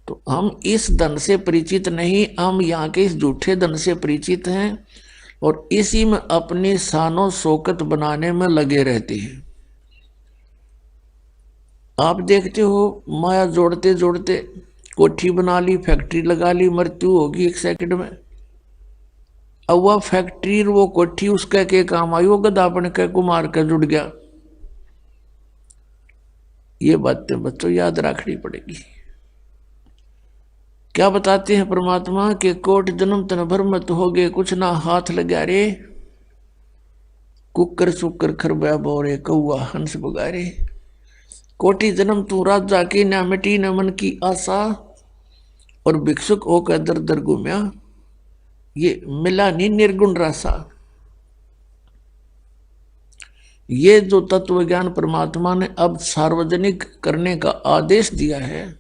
[SPEAKER 2] तो हम इस धन से परिचित नहीं, हम यहाँ के इस झूठे धन से परिचित हैं, और इसी में अपनी शानो शौकत बनाने में लगे रहते हैं। आप देखते हो, माया जोड़ते जोड़ते कोठी बना ली, फैक्ट्री लगा ली, मृत्यु होगी 1 सेकंड में। अब वह फैक्ट्री, वो कोठी उसका के काम आई, वो गधा बन के कुमार के जुड़ गया। ये बातें बच्चों याद रखनी पड़ेगी। क्या बताते हैं परमात्मा के, कोट जन्म तन भर मत हो गए, कुछ ना हाथ लगा रे, कुकर सुकर खरबा बोरे, कौआ हंस बगारे। कोटि जन्म तू राजा की, ना मिटी न मन की आशा, और भिक्षुक होकर दर दर घूमया, ये मिला नहीं निर्गुण रासा। ये जो तत्व ज्ञान परमात्मा ने अब सार्वजनिक करने का आदेश दिया है,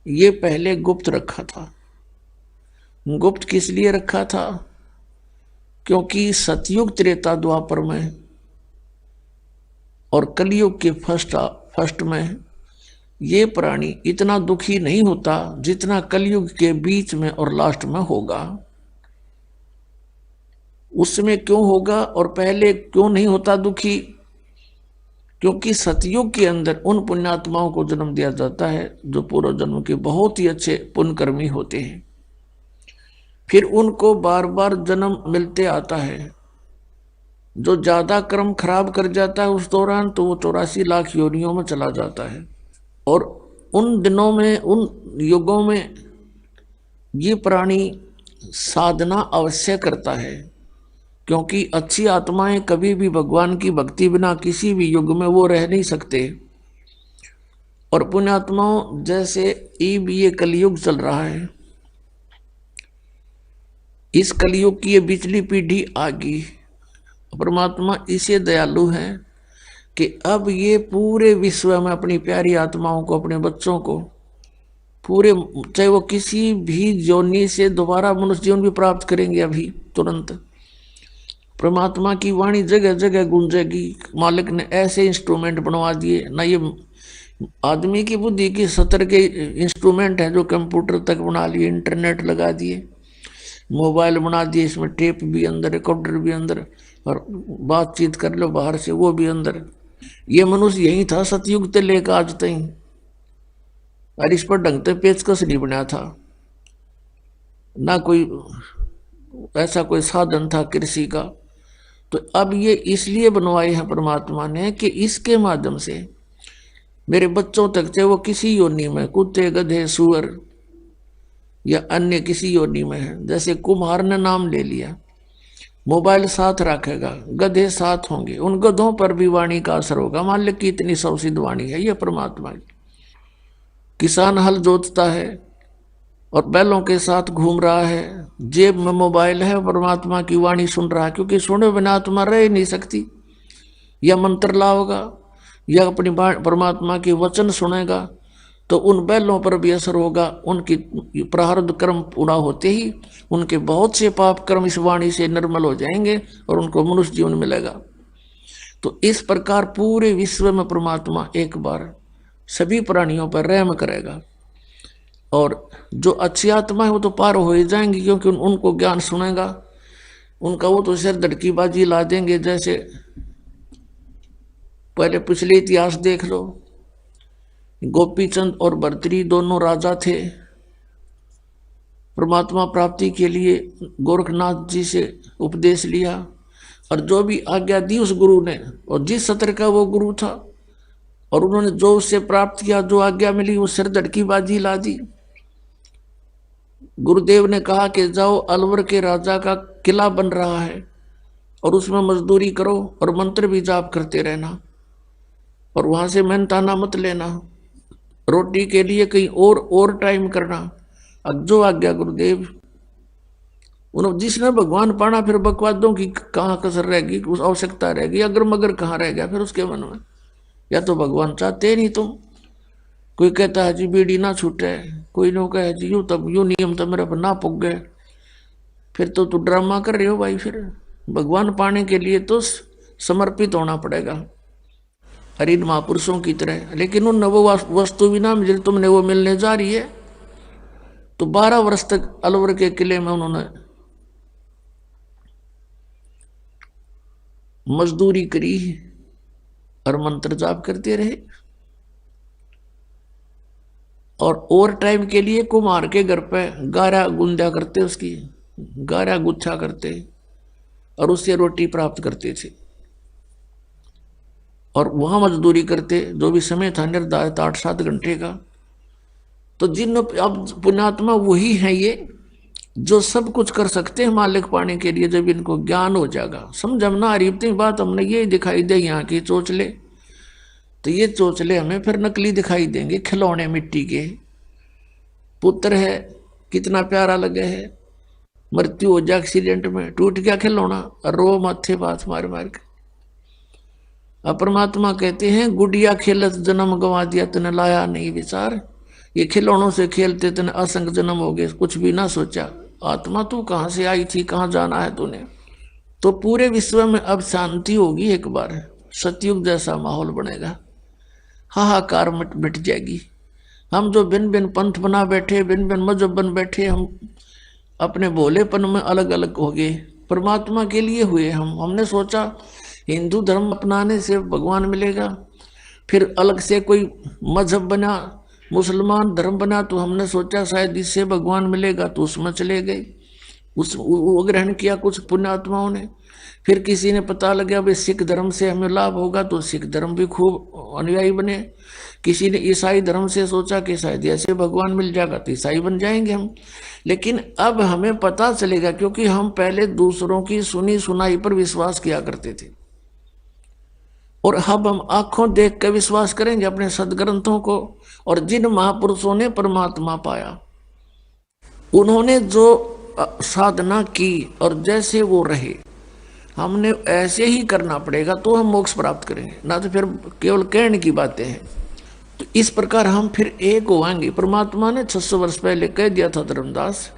[SPEAKER 2] ये पहले गुप्त रखा था। गुप्त किस लिए रखा था? क्योंकि सतयुग, त्रेता, द्वापर में और कलयुग के फर्स्ट में ये प्राणी इतना दुखी नहीं होता जितना कलयुग के बीच में और लास्ट में होगा। उसमें क्यों होगा और पहले क्यों नहीं होता दुखी? क्योंकि सतयुग के अंदर उन पुण्यात्माओं को जन्म दिया जाता है जो पूर्व जन्म के बहुत ही अच्छे पुण्यकर्मी होते हैं। फिर उनको बार बार जन्म मिलते आता है। जो ज्यादा कर्म खराब कर जाता है उस दौरान तो वो 84 लाख योनियों में चला जाता है। और उन दिनों में, उन युगों में ये प्राणी साधना अवश्य करता है, क्योंकि अच्छी आत्माएं कभी भी भगवान की भक्ति बिना किसी भी युग में वो रह नहीं सकते। और पुण्यात्माओं जैसे ये कलयुग चल रहा है, इस कलयुग की ये पिछली पीढ़ी आ गई। परमात्मा इसे दयालु है कि अब ये पूरे विश्व में अपनी प्यारी आत्माओं को, अपने बच्चों को पूरे, चाहे वो किसी भी योनि से दोबारा मनुष्य जीवन भी प्राप्त करेंगे अभी तुरंत, परमात्मा की वाणी जगह जगह गूंजेगी। मालिक ने ऐसे इंस्ट्रूमेंट बनवा दिए ना, ये आदमी की बुद्धि की 70 के इंस्ट्रूमेंट है जो कंप्यूटर तक बना लिए, इंटरनेट लगा दिए। मोबाइल बना दिए, इसमें टेप भी अंदर, रिकॉर्डर भी अंदर, और बातचीत कर लो बाहर से वो भी अंदर। ये मनुष्य यही था सतयुग से लेकर आज तक, और इस पर ढंग से पेचकस नहीं बना था, ना कोई ऐसा कोई साधन था कृषि का। तो अब ये इसलिए बनवाए हैं परमात्मा ने कि इसके माध्यम से मेरे बच्चों तक, चाहे वो किसी योनि में, कुत्ते गधे सूअर या अन्य किसी योनि में है, जैसे कुम्हार ने नाम ले लिया, मोबाइल साथ रखेगा, गधे साथ होंगे, उन गधों पर भी वाणी का असर होगा। मान लो कि इतनी सौसिद्ध वाणी है ये परमात्मा की। किसान हल जोतता है और बैलों के साथ घूम रहा है, जेब में मोबाइल है, परमात्मा की वाणी सुन रहा है, क्योंकि सुने बिना आत्मा रह ही नहीं सकती। या मंत्र लाओगा या अपनी परमात्मा के वचन सुनेगा तो उन बैलों पर भी असर होगा। उनकी प्रारब्ध कर्म पूरा होते ही उनके बहुत से पाप कर्म इस वाणी से निर्मल हो जाएंगे और उनको मनुष्य जीवन मिलेगा। तो इस प्रकार पूरे विश्व में परमात्मा एक बार सभी प्राणियों पर रहम करेगा, और जो अच्छी आत्मा है वो तो पार हो ही जाएंगी, क्योंकि उनको ज्ञान सुनेगा, उनका वो तो सिर धड़कीबाजी ला देंगे। जैसे पहले पिछले इतिहास देख लो, गोपीचंद और भर्तृहरि दोनों राजा थे, परमात्मा प्राप्ति के लिए गोरखनाथ जी से उपदेश लिया, और जो भी आज्ञा दी उस गुरु ने, और जिस सत्र का वो गुरु था, और उन्होंने जो उससे प्राप्त किया, जो आज्ञा मिली, वो सिर धड़कीबाजी ला दी। गुरुदेव ने कहा कि जाओ, अलवर के राजा का किला बन रहा है और उसमें मजदूरी करो और मंत्र भी जाप करते रहना, और वहां से मेहनताना मत लेना, रोटी के लिए कहीं और टाइम करना। अब जो आज्ञा गुरुदेव, उन्होंने जिसने भगवान पाना, फिर बकवादों की कहाँ कसर रहेगी, उस आवश्यकता रहेगी, अगर मगर कहाँ रह गया फिर उसके मन में। या तो भगवान चाहते नहीं तुम, कोई कहता है जी बीड़ी ना छूटे, कोई नो कहे जी यूं तब यूं नियम तो मेरे पर ना पुग गए, फिर तो तू ड्रामा कर रहे हो भाई। फिर भगवान पाने के लिए तो समर्पित होना पड़ेगा, अरे इन महापुरुषों की तरह। लेकिन उन वो वस्तु भी ना मिले, तुमने वो मिलने जा रही है। तो 12 वर्ष तक अलवर के किले में उन्होंने मजदूरी करी और मंत्र जाप करते रहे, और टाइम के लिए कुम्हार के घर पे गारा गुंदा करते, उसकी गारा गुच्छा करते और उससे रोटी प्राप्त करते थे, और वहां मजदूरी करते, जो भी समय था निर्धारित 8-7 घंटे का। तो जिन अब पुण्यात्मा वही है ये जो सब कुछ कर सकते हैं मालिक पाने के लिए, जब इनको ज्ञान हो जाएगा। समझ हम ना इतनी बात हमने ये दिखाई दे यहाँ की चोचले, तो ये चोचले हमें फिर नकली दिखाई देंगे, खिलौने मिट्टी के। पुत्र है कितना प्यारा लगे है, मृत्यु हो जाए एक्सीडेंट में, टूट गया खिलौना, रो माथे बात मार मार के। अब परमात्मा कहते हैं गुड़िया खेलत जन्म गंवा दिया, तने लाया नहीं विचार। ये खिलौनों से खेलते तने असंख्य जन्म हो गए, कुछ भी ना सोचा। आत्मा तू कहाँ से आई थी, कहाँ जाना है तूने। तो पूरे विश्व में अब शांति होगी, एक बार सतयुग जैसा माहौल बनेगा, हाहाकार मिट जाएगी। हम जो भिन्न भिन्न पंथ बना बैठे, भिन्न भिन्न मजहब बन बैठे, हम अपने भोलेपन में अलग अलग हो गए, परमात्मा के लिए हुए। हमने सोचा हिंदू धर्म अपनाने से भगवान मिलेगा, फिर अलग से कोई मजहब बना, मुसलमान धर्म बना, तो हमने सोचा शायद इससे भगवान मिलेगा, तो उसमें चले गए, वो ग्रहण किया कुछ पुण्यात्माओं ने। फिर किसी ने पता लगा भाई सिख धर्म से हमें लाभ होगा, तो सिख धर्म भी खूब अनुयायी बने। किसी ने ईसाई धर्म से सोचा कि शायद ऐसे भगवान मिल जाएगा, तो ईसाई बन जाएंगे हम। लेकिन अब हमें पता चलेगा, क्योंकि हम पहले दूसरों की सुनी सुनाई पर विश्वास किया करते थे, और अब हम आंखों देख कर विश्वास करेंगे अपने सदग्रंथों को। और जिन महापुरुषों ने परमात्मा पाया, उन्होंने जो साधना की और जैसे वो रहे, हमने ऐसे ही करना पड़ेगा, तो हम मोक्ष प्राप्त करेंगे, ना तो फिर केवल कहने की बातें हैं। तो इस प्रकार हम फिर एक होंगे। परमात्मा ने 600 वर्ष पहले कह दिया था धर्मदास,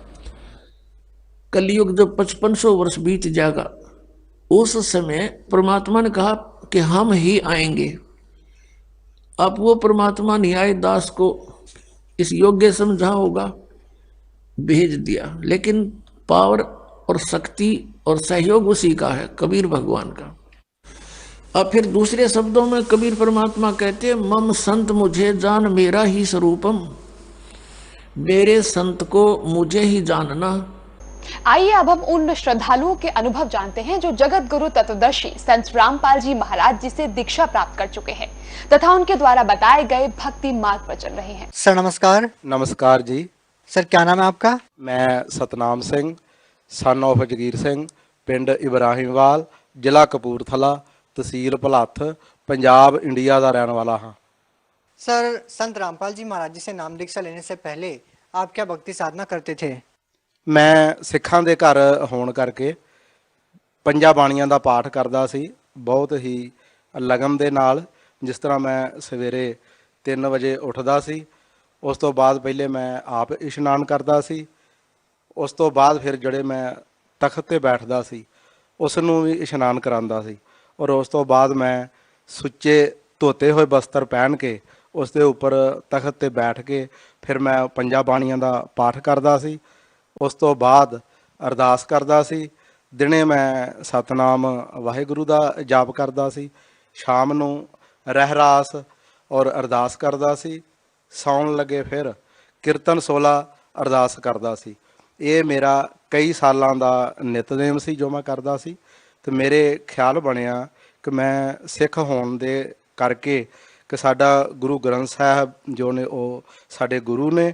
[SPEAKER 2] कलयुग जब 5500 वर्ष बीत जाएगा, उस समय परमात्मा ने कहा कि हम ही आएंगे। अब वो परमात्मा न्याय दास को इस योग्य समझा होगा, भेज दिया। लेकिन पावर और शक्ति और सहयोग उसी का है, कबीर भगवान का। अब फिर दूसरे शब्दों में कबीर परमात्मा कहते हैं, मम संत मुझे जान मेरा ही स्वरूपम, मेरे संत को मुझे ही जानना।
[SPEAKER 3] आइए अब हम उन श्रद्धालुओं के अनुभव जानते हैं जो जगत गुरु तत्वदर्शी संत रामपाल जी महाराज जी से दीक्षा प्राप्त कर चुके हैं तथा उनके द्वारा बताए गए भक्ति मार्ग पर चल रहे हैं।
[SPEAKER 4] सर नमस्कार।
[SPEAKER 5] नमस्कार जी।
[SPEAKER 4] सर क्या नाम है आपका?
[SPEAKER 5] मैं सतनाम सिंह सन ऑफ जगीर सिंह, पिंड इब्राहिमवाल, ਜ਼ਿਲ੍ਹਾ ਕਪੂਰਥਲਾ, तहसील ਭਲੱਥ, पंजाब इंडिया का रहने वाला हाँ।
[SPEAKER 4] सर संत रामपाल जी महाराज जी से नाम दीक्षा लेने से पहले आप क्या भक्ति साधना करते थे?
[SPEAKER 5] मैं सिखां दे घर होने करके ਪੰਜਾਂ ਬਾਣੀਆਂ ਦਾ ਪਾਠ ਕਰਦਾ ਸੀ, ਬਹੁਤ ਹੀ ਲਗਨ ਦੇ ਨਾਲ। ਜਿਸ ਤਰ੍ਹਾਂ ਮੈਂ ਸਵੇਰੇ 3 ਵਜੇ ਉੱਠਦਾ ਸੀ, ਉਸ ਤੋਂ ਬਾਅਦ ਪਹਿਲੇ ਮੈਂ ਆਪ ਇਸ਼ਨਾਨ ਕਰਦਾ ਸੀ, ਉਸ ਤੋਂ ਬਾਅਦ ਫਿਰ ਜਿਹੜੇ ਮੈਂ ਤਖਤ ਤੇ ਬੈਠਦਾ ਸੀ ਉਸ ਨੂੰ ਵੀ ਇਸ਼ਨਾਨ ਕਰਾਉਂਦਾ ਸੀ, ਔਰ ਉਸ ਤੋਂ ਬਾਅਦ ਮੈਂ ਸੁੱਚੇ ਧੋਤੇ ਹੋਏ ਬਸਤਰ ਪਹਿਨ ਕੇ ਉਸ ਦੇ ਉੱਪਰ ਤਖਤ ਤੇ ਬੈਠ ਕੇ ਫਿਰ ਮੈਂ ਪੰਜਾਂ ਬਾਣੀਆਂ ਦਾ ਪਾਠ ਕਰਦਾ ਸੀ। ਉਸ ਤੋਂ ਬਾਅਦ ਅਰਦਾਸ ਕਰਦਾ ਸੀ। ਦਿਨੇ ਮੈਂ ਸਤਨਾਮ ਵਾਹਿਗੁਰੂ ਦਾ ਜਾਪ ਕਰਦਾ ਸੀ, ਸ਼ਾਮ ਨੂੰ ਰਹਿਰਾਸ ਔਰ ਅਰਦਾਸ ਕਰਦਾ ਸੀ, ਸੌਣ ਲੱਗੇ ਫਿਰ ਕੀਰਤਨ 16 ਅਰਦਾਸ ਕਰਦਾ ਸੀ। ਇਹ ਮੇਰਾ ਕਈ ਸਾਲਾਂ ਦਾ ਨਿਤਨੇਮ ਸੀ ਜੋ ਮੈਂ ਕਰਦਾ ਸੀ। ਤੇ ਮੇਰੇ ਖਿਆਲ ਬਣਿਆ ਕਿ ਮੈਂ ਸਿੱਖ ਹੋਣ ਦੇ ਕਰਕੇ ਕਿ ਸਾਡਾ ਗੁਰੂ ਗ੍ਰੰਥ ਸਾਹਿਬ ਜੋ ਨੇ ਉਹ ਸਾਡੇ ਗੁਰੂ ਨੇ,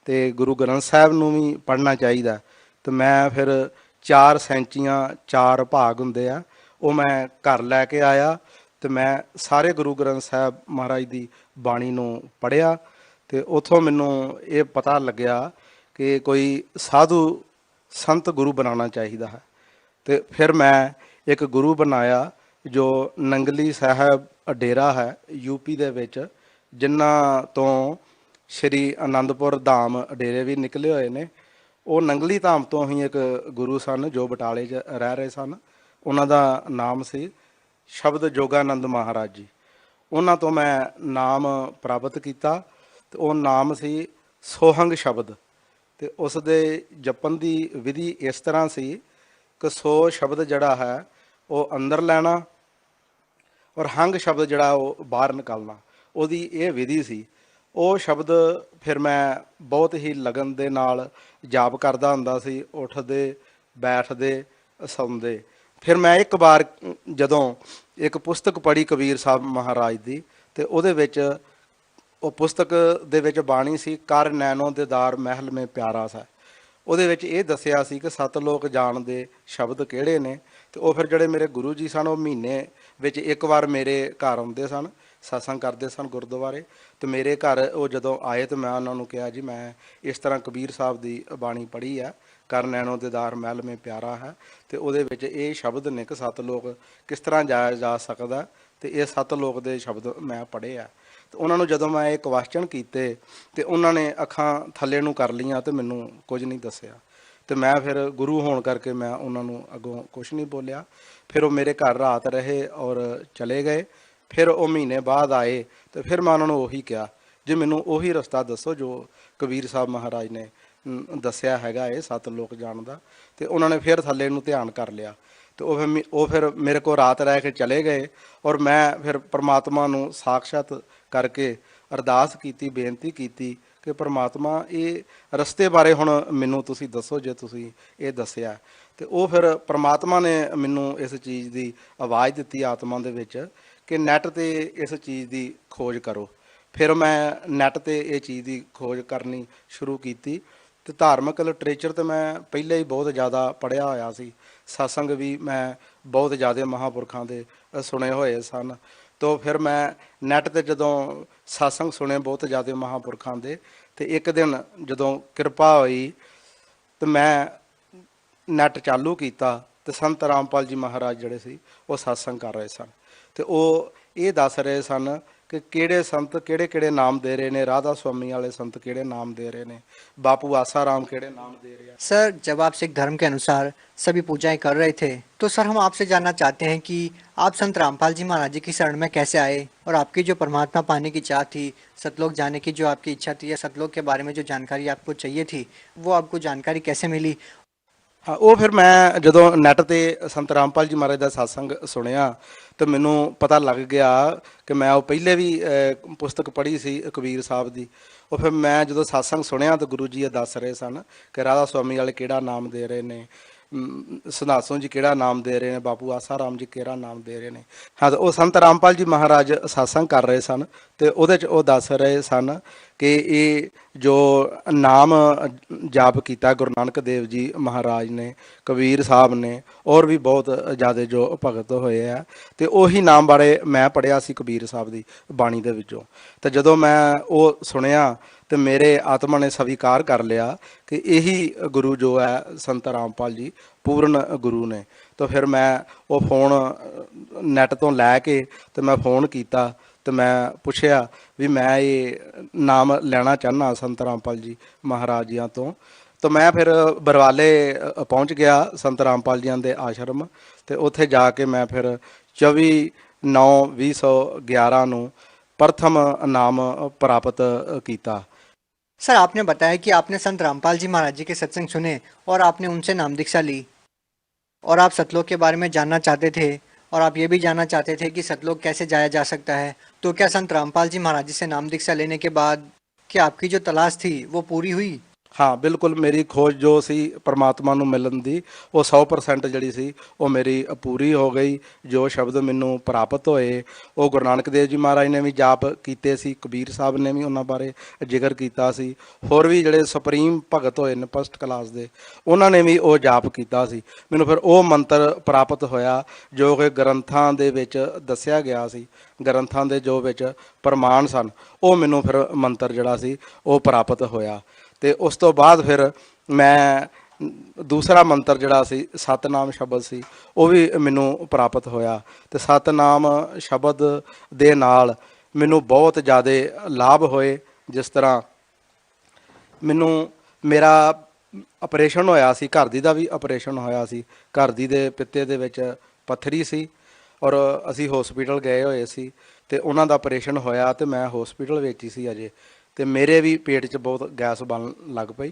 [SPEAKER 5] ਤੇ ਗੁਰੂ ਗ੍ਰੰਥ ਸਾਹਿਬ ਨੂੰ ਵੀ ਪੜ੍ਹਨਾ ਚਾਹੀਦਾ। ਤੇ ਮੈਂ ਫਿਰ 4 ਸੈਂਚੀਆਂ 4 ਭਾਗ ਹੁੰਦੇ ਆ, ਉਹ ਮੈਂ ਘਰ ਲੈ ਕੇ ਆਇਆ ਤੇ ਮੈਂ ਸਾਰੇ ਗੁਰੂ ਗ੍ਰੰਥ ਸਾਹਿਬ ਮਹਾਰਾਜ ਦੀ ਬਾਣੀ ਨੂੰ ਪੜ੍ਹਿਆ। ਤੇ ਉੱਥੋਂ ਮੈਨੂੰ ਇਹ ਪਤਾ ਲੱਗਿਆ ਕਿ ਕੋਈ ਸਾਧੂ ਸੰਤ ਗੁਰੂ ਬਣਾਉਣਾ ਚਾਹੀਦਾ ਹੈ। ਤੇ ਫਿਰ ਮੈਂ ਇੱਕ ਗੁਰੂ ਬਣਾਇਆ ਜੋ ਨੰਗਲੀ ਸਾਹਿਬ ਡੇਰਾ ਹੈ ਯੂਪੀ ਦੇ ਵਿੱਚ, ਜਿਨ੍ਹਾਂ ਤੋਂ ਸ਼੍ਰੀ ਅਨੰਦਪੁਰ ਧਾਮ ਡੇਰੇ ਵੀ ਨਿਕਲੇ ਹੋਏ ਨੇ। ਉਹ ਨੰਗਲੀ ਧਾਮ ਤੋਂ ਹੀ ਇੱਕ ਗੁਰੂ ਸਨ ਜੋ ਬਟਾਲੇ 'ਚ ਰਹਿ ਰਹੇ ਸਨ, ਉਹਨਾਂ ਦਾ ਨਾਮ ਸੀ ਸ਼ਬਦ ਜੋਗਾਨੰਦ ਮਹਾਰਾਜ ਜੀ। ਉਹਨਾਂ ਤੋਂ ਮੈਂ ਨਾਮ ਪ੍ਰਾਪਤ ਕੀਤਾ ਤੇ ਉਹ ਨਾਮ ਸੀ ਸੋਹੰਗ ਸ਼ਬਦ। ਤੇ ਉਸ ਦੇ ਜਪਣ ਦੀ ਵਿਧੀ ਇਸ ਤਰ੍ਹਾਂ ਸੀ ਕਿ ਸੋ ਸ਼ਬਦ ਜਿਹੜਾ ਹੈ ਉਹ ਅੰਦਰ ਲੈਣਾ ਔਰ ਹੰਗ ਸ਼ਬਦ ਜਿਹੜਾ ਉਹ ਬਾਹਰ ਨਿਕਾਲਣਾ, ਉਹਦੀ ਇਹ ਵਿਧੀ ਸੀ। ਉਹ ਸ਼ਬਦ ਫਿਰ ਮੈਂ ਬਹੁਤ ਹੀ ਲਗਨ ਦੇ ਨਾਲ ਜਾਪ ਕਰਦਾ ਹੁੰਦਾ ਸੀ, ਉੱਠਦੇ ਬੈਠਦੇ ਸੌਂਦੇ। ਫਿਰ ਮੈਂ ਇੱਕ ਵਾਰ ਜਦੋਂ ਇੱਕ ਪੁਸਤਕ ਪੜ੍ਹੀ ਕਬੀਰ ਸਾਹਿਬ ਮਹਾਰਾਜ ਦੀ, ਤੇ ਉਹਦੇ ਵਿੱਚ ਉਹ ਪੁਸਤਕ ਦੇ ਵਿੱਚ ਬਾਣੀ ਸੀ ਕਰ ਨੈਣੋ ਦੀਦਾਰ ਮਹਿਲ ਮੇ ਪਿਆਰਾ ਸਾ। ਉਹਦੇ ਵਿੱਚ ਇਹ ਦੱਸਿਆ ਸੀ ਕਿ 7 ਲੋਕ ਜਾਣਦੇ ਸ਼ਬਦ ਕਿਹੜੇ ਨੇ। ਤੇ ਉਹ ਫਿਰ ਜਿਹੜੇ ਮੇਰੇ ਗੁਰੂ ਜੀ ਸਨ ਉਹ ਮਹੀਨੇ ਵਿੱਚ ਇੱਕ ਵਾਰ ਮੇਰੇ ਘਰ ਆਉਂਦੇ ਸਨ, ਸਤਸੰਗ ਕਰਦੇ ਸਨ ਗੁਰਦੁਆਰੇ। ਤੇ ਮੇਰੇ ਘਰ ਉਹ ਜਦੋਂ ਆਏ ਤੇ ਮੈਂ ਉਹਨਾਂ ਨੂੰ ਕਿਹਾ ਜੀ ਮੈਂ ਇਸ ਤਰ੍ਹਾਂ ਕਬੀਰ ਸਾਹਿਬ ਦੀ ਬਾਣੀ ਪੜ੍ਹੀ ਆ, ਕਰ ਨੈਣੋ ਦੀਦਾਰ ਮਹਿਲ ਮੇ ਪਿਆਰਾ ਹੈ, ਤੇ ਉਹਦੇ ਵਿੱਚ ਇਹ ਸ਼ਬਦ ਨੇ ਕਿ 7 ਲੋਕ ਕਿਸ ਤਰ੍ਹਾਂ ਜਾਇਆ ਜਾ ਸਕਦਾ, ਤੇ ਇਹ 7 ਲੋਕ ਦੇ ਸ਼ਬਦ ਮੈਂ ਪੜ੍ਹੇ ਆ। ਤੇ ਉਹਨਾਂ ਨੂੰ ਜਦੋਂ ਮੈਂ ਇਹ ਕੁਐਸਚਨ ਕੀਤੇ ਤੇ ਉਹਨਾਂ ਨੇ ਅੱਖਾਂ ਥੱਲੇ ਨੂੰ ਕਰ ਲਈਆਂ ਤੇ ਮੈਨੂੰ ਕੁਝ ਨਹੀਂ ਦੱਸਿਆ। ਤੇ ਮੈਂ ਫਿਰ ਗੁਰੂ ਹੋਣ ਕਰਕੇ ਮੈਂ ਉਹਨਾਂ ਨੂੰ ਅੱਗੋਂ ਕੁਛ ਨਹੀਂ ਬੋਲਿਆ। ਫਿਰ ਉਹ ਮੇਰੇ ਘਰ ਰਾਤ ਰਹੇ ਔਰ ਚਲੇ ਗਏ। ਫਿਰ ਉਹ ਮਹੀਨੇ ਬਾਅਦ ਆਏ ਤੇ ਫਿਰ ਮੈਂ ਉਹਨਾਂ ਨੂੰ ਉਹੀ ਕਿਹਾ ਜੀ ਮੈਨੂੰ ਉਹੀ ਰਸਤਾ ਦੱਸੋ ਜੋ ਕਬੀਰ ਸਾਹਿਬ ਮਹਾਰਾਜ ਨੇ ਦੱਸਿਆ ਹੈਗਾ ਇਹ 7 ਲੋਕ ਜਾਣਦਾ। ਤੇ ਉਹਨਾਂ ਨੇ ਫਿਰ ਥੱਲੇ ਨੂੰ ਧਿਆਨ ਕਰ ਲਿਆ ਤੇ ਉਹ ਫਿਰ ਮੇਰੇ ਕੋਲ ਰਾਤ ਰਹਿ ਕੇ ਚਲੇ ਗਏ। ਔਰ ਮੈਂ ਫਿਰ ਪਰਮਾਤਮਾ ਨੂੰ ਸਾਖਸ਼ਾਤ ਕਰਕੇ ਅਰਦਾਸ ਕੀਤੀ, ਬੇਨਤੀ ਕੀਤੀ ਕਿ ਪਰਮਾਤਮਾ ਇਹ ਰਸਤੇ ਬਾਰੇ ਹੁਣ ਮੈਨੂੰ ਤੁਸੀਂ ਦੱਸੋ ਜੇ ਤੁਸੀਂ ਇਹ ਦੱਸਿਆ। ਤੇ ਉਹ ਫਿਰ ਪਰਮਾਤਮਾ ਨੇ ਮੈਨੂੰ ਇਸ ਚੀਜ਼ ਦੀ ਆਵਾਜ਼ ਦਿੱਤੀ ਆਤਮਾ ਦੇ ਵਿੱਚ ਕਿ ਨੈੱਟ 'ਤੇ ਇਸ ਚੀਜ਼ ਦੀ ਖੋਜ ਕਰੋ। ਫਿਰ ਮੈਂ ਨੈੱਟ 'ਤੇ ਇਹ ਚੀਜ਼ ਦੀ ਖੋਜ ਕਰਨੀ ਸ਼ੁਰੂ ਕੀਤੀ। ਤੇ ਧਾਰਮਿਕ ਲਿਟਰੇਚਰ ਤਾਂ ਮੈਂ ਪਹਿਲਾਂ ਹੀ ਬਹੁਤ ਜ਼ਿਆਦਾ ਪੜ੍ਹਿਆ ਹੋਇਆ ਸੀ, ਸਤਸੰਗ ਵੀ ਮੈਂ ਬਹੁਤ ਜ਼ਿਆਦਾ ਮਹਾਂਪੁਰਖਾਂ ਦੇ ਸੁਣੇ ਹੋਏ ਸਨ। ਤੋ ਫਿਰ ਮੈਂ ਨੈੱਟ 'ਤੇ ਜਦੋਂ ਸਤਸੰਗ ਸੁਣੇ ਬਹੁਤ ਜ਼ਿਆਦਾ ਮਹਾਂਪੁਰਖਾਂ ਦੇ, ਤੇ ਇੱਕ ਦਿਨ ਜਦੋਂ ਕਿਰਪਾ ਹੋਈ ਤੇ ਮੈਂ ਨੈੱਟ ਚਾਲੂ ਕੀਤਾ ਤੇ ਸੰਤ ਰਾਮਪਾਲ ਜੀ ਮਹਾਰਾਜ ਜਿਹੜੇ ਸੀ ਉਹ ਸਤਸੰਗ ਕਰ ਰਹੇ ਸਨ। ਤੇ ਉਹ ਇਹ ਦੱਸ ਰਹੇ ਸਨ कि केड़े संत केड़े केड़े नाम दे रहे ने, राधा स्वामी वाले संत केड़े नाम दे रहे ने, बापू आसाराम केड़े नाम दे रहे हैं।
[SPEAKER 4] सर जब आप सिख धर्म के अनुसार सभी पूजाएं कर रहे थे तो सर हम आपसे जानना चाहते हैं कि आप संत रामपाल जी महाराज जी की शरण में कैसे आए और आपकी जो परमात्मा पाने की चाह थी, सतलोक जाने की जो आपकी इच्छा थी या सतलोक के बारे में जो जानकारी आपको चाहिए थी वो आपको जानकारी कैसे मिली?
[SPEAKER 5] ਹਾਂ, ਉਹ ਫਿਰ ਮੈਂ ਜਦੋਂ ਨੈਟ ਤੇ ਸੰਤ ਰਾਮਪਾਲ ਜੀ ਮਹਾਰਾਜ ਦਾ ਸਤਸੰਗ ਸੁਣਿਆ ਤੇ ਮੈਨੂੰ ਪਤਾ ਲੱਗ ਗਿਆ ਕਿ ਮੈਂ ਉਹ ਪਹਿਲੇ ਵੀ ਪੁਸਤਕ ਪੜ੍ਹੀ ਸੀ ਕਬੀਰ ਸਾਹਿਬ ਦੀ। ਉਹ ਫਿਰ ਮੈਂ ਜਦੋਂ ਸਤਸੰਗ ਸੁਣਿਆ ਤਾਂ ਗੁਰੂ ਜੀ ਇਹ ਦੱਸ ਰਹੇ ਸਨ ਕਿ ਰਾਧਾ ਸੁਆਮੀ ਵਾਲੇ ਕਿਹੜਾ ਨਾਮ ਦੇ ਰਹੇ ਨੇ, ਸੰਧਾਸੋਂ ਜੀ ਕਿਹੜਾ ਨਾਮ ਦੇ ਰਹੇ ਨੇ, ਬਾਪੂ ਆਸਾ ਰਾਮ ਜੀ ਕਿਹੜਾ ਨਾਮ ਦੇ ਰਹੇ ਨੇ। ਹਾਂ, ਉਹ ਸੰਤ ਰਾਮਪਾਲ ਜੀ ਮਹਾਰਾਜ ਸਤਸੰਗ ਕਰ ਰਹੇ ਸਨ ਤੇ ਉਹਦੇ 'ਚ ਉਹ ਦੱਸ ਰਹੇ ਸਨ ਕਿ ਇਹ ਜੋ ਨਾਮ ਜਾਪ ਕੀਤਾ ਗੁਰੂ ਨਾਨਕ ਦੇਵ ਜੀ ਮਹਾਰਾਜ ਨੇ, ਕਬੀਰ ਸਾਹਿਬ ਨੇ, ਔਰ ਵੀ ਬਹੁਤ ਜ਼ਿਆਦਾ ਜੋ ਭਗਤ ਹੋਏ ਆ, ਤੇ ਉਹੀ ਨਾਮ ਬਾਰੇ ਮੈਂ ਪੜ੍ਹਿਆ ਸੀ ਕਬੀਰ ਸਾਹਿਬ ਦੀ ਬਾਣੀ ਦੇ ਵਿੱਚੋਂ। ਤੇ ਜਦੋਂ ਮੈਂ ਉਹ ਸੁਣਿਆ ਤੇ ਮੇਰੇ ਆਤਮਾ ਨੇ ਸਵੀਕਾਰ ਕਰ ਲਿਆ ਕਿ ਇਹੀ ਗੁਰੂ ਜੋ ਹੈ ਸੰਤ ਰਾਮਪਾਲ ਜੀ ਪੂਰਨ ਗੁਰੂ ਨੇ। ਤਾਂ ਫਿਰ ਮੈਂ ਉਹ ਫੋਨ ਨੈਟ ਤੋਂ ਲੈ ਕੇ ਤੇ ਮੈਂ ਫੋਨ ਕੀਤਾ ਤੇ ਮੈਂ ਪੁੱਛਿਆ ਵੀ ਮੈਂ ਇਹ ਨਾਮ ਲੈਣਾ ਚਾਹੁੰਦਾ ਸੰਤ ਰਾਮਪਾਲ ਜੀ ਮਹਾਰਾਜ ਜੀਆਂ ਤੋਂ। ਤਾਂ ਮੈਂ ਫਿਰ ਬਰਵਾਲੇ ਪਹੁੰਚ ਗਿਆ ਸੰਤ ਰਾਮਪਾਲ ਜੀਆਂ ਦੇ ਆਸ਼ਰਮ, ਤੇ ਉੱਥੇ ਜਾ ਕੇ ਮੈਂ ਫਿਰ 24/9/2011 ਨੂੰ प्रथम नाम प्राप्त किया।
[SPEAKER 4] सर, आपने बताया कि आपने संत रामपाल जी महाराज जी के सत्संग सुने और आपने उनसे नाम दीक्षा ली, और आप सतलोक के बारे में जानना चाहते थे, और आप ये भी जानना चाहते थे कि सतलोक कैसे जाया जा सकता है। तो क्या संत रामपाल जी महाराज जी से नाम दीक्षा लेने के बाद क्या आपकी जो तलाश थी वो पूरी हुई?
[SPEAKER 5] हाँ, बिल्कुल मेरी खोज जो सी परमात्मा नूं मिलन दी वो 100% जड़ी सी वो मेरी पूरी हो गई। जो शब्द मैनू प्राप्त होए वो गुरु नानक देव जी महाराज ने भी जाप कीते सी, कबीर साहब ने भी उन्हां बारे जिक्र कीता सी, होर भी जिहड़े सुप्रीम भगत होए ने फस्ट क्लास दे उन्होंने भी वो जाप कीता सी। मैनू फिर वो मंत्र प्राप्त होया जो कि ग्रंथां दे विच दस्सिया गया सी, ग्रंथां दे जो विच प्रमाण सन, वो मैनू फिर मंत्र जिहड़ा सी वो प्राप्त होया। ਤੇ ਉਸ ਤੋਂ ਬਾਅਦ ਫਿਰ ਮੈਂ ਦੂਸਰਾ ਮੰਤਰ ਜਿਹੜਾ ਸੀ ਸਤਨਾਮ ਸ਼ਬਦ ਸੀ ਉਹ ਵੀ ਮੈਨੂੰ ਪ੍ਰਾਪਤ ਹੋਇਆ। ਤੇ ਸਤਨਾਮ ਸ਼ਬਦ ਦੇ ਨਾਲ ਮੈਨੂੰ ਬਹੁਤ ਜ਼ਿਆਦਾ ਲਾਭ ਹੋਏ। ਜਿਸ ਤਰ੍ਹਾਂ ਮੈਨੂੰ ਮੇਰਾ ਆਪਰੇਸ਼ਨ ਹੋਇਆ ਸੀ, ਘਰ ਦੀ ਦਾ ਵੀ ਆਪਰੇਸ਼ਨ ਹੋਇਆ ਸੀ। ਘਰ ਦੀ ਦੇ ਪਿੱਤੇ ਦੇ ਵਿੱਚ ਪੱਥਰੀ ਸੀ ਔਰ ਅਸੀਂ ਹਸਪੀਟਲ ਗਏ ਹੋਏ ਸੀ ਤੇ ਉਹਨਾਂ ਦਾ ਆਪਰੇਸ਼ਨ ਹੋਇਆ ਤੇ ਮੈਂ ਹਸਪੀਟਲ ਵਿੱਚ ਹੀ ਸੀ ਅਜੇ। ਤੇ ਮੇਰੇ ਵੀ ਪੇਟ 'ਚ ਬਹੁਤ ਗੈਸ ਬਣ ਲੱਗ ਪਈ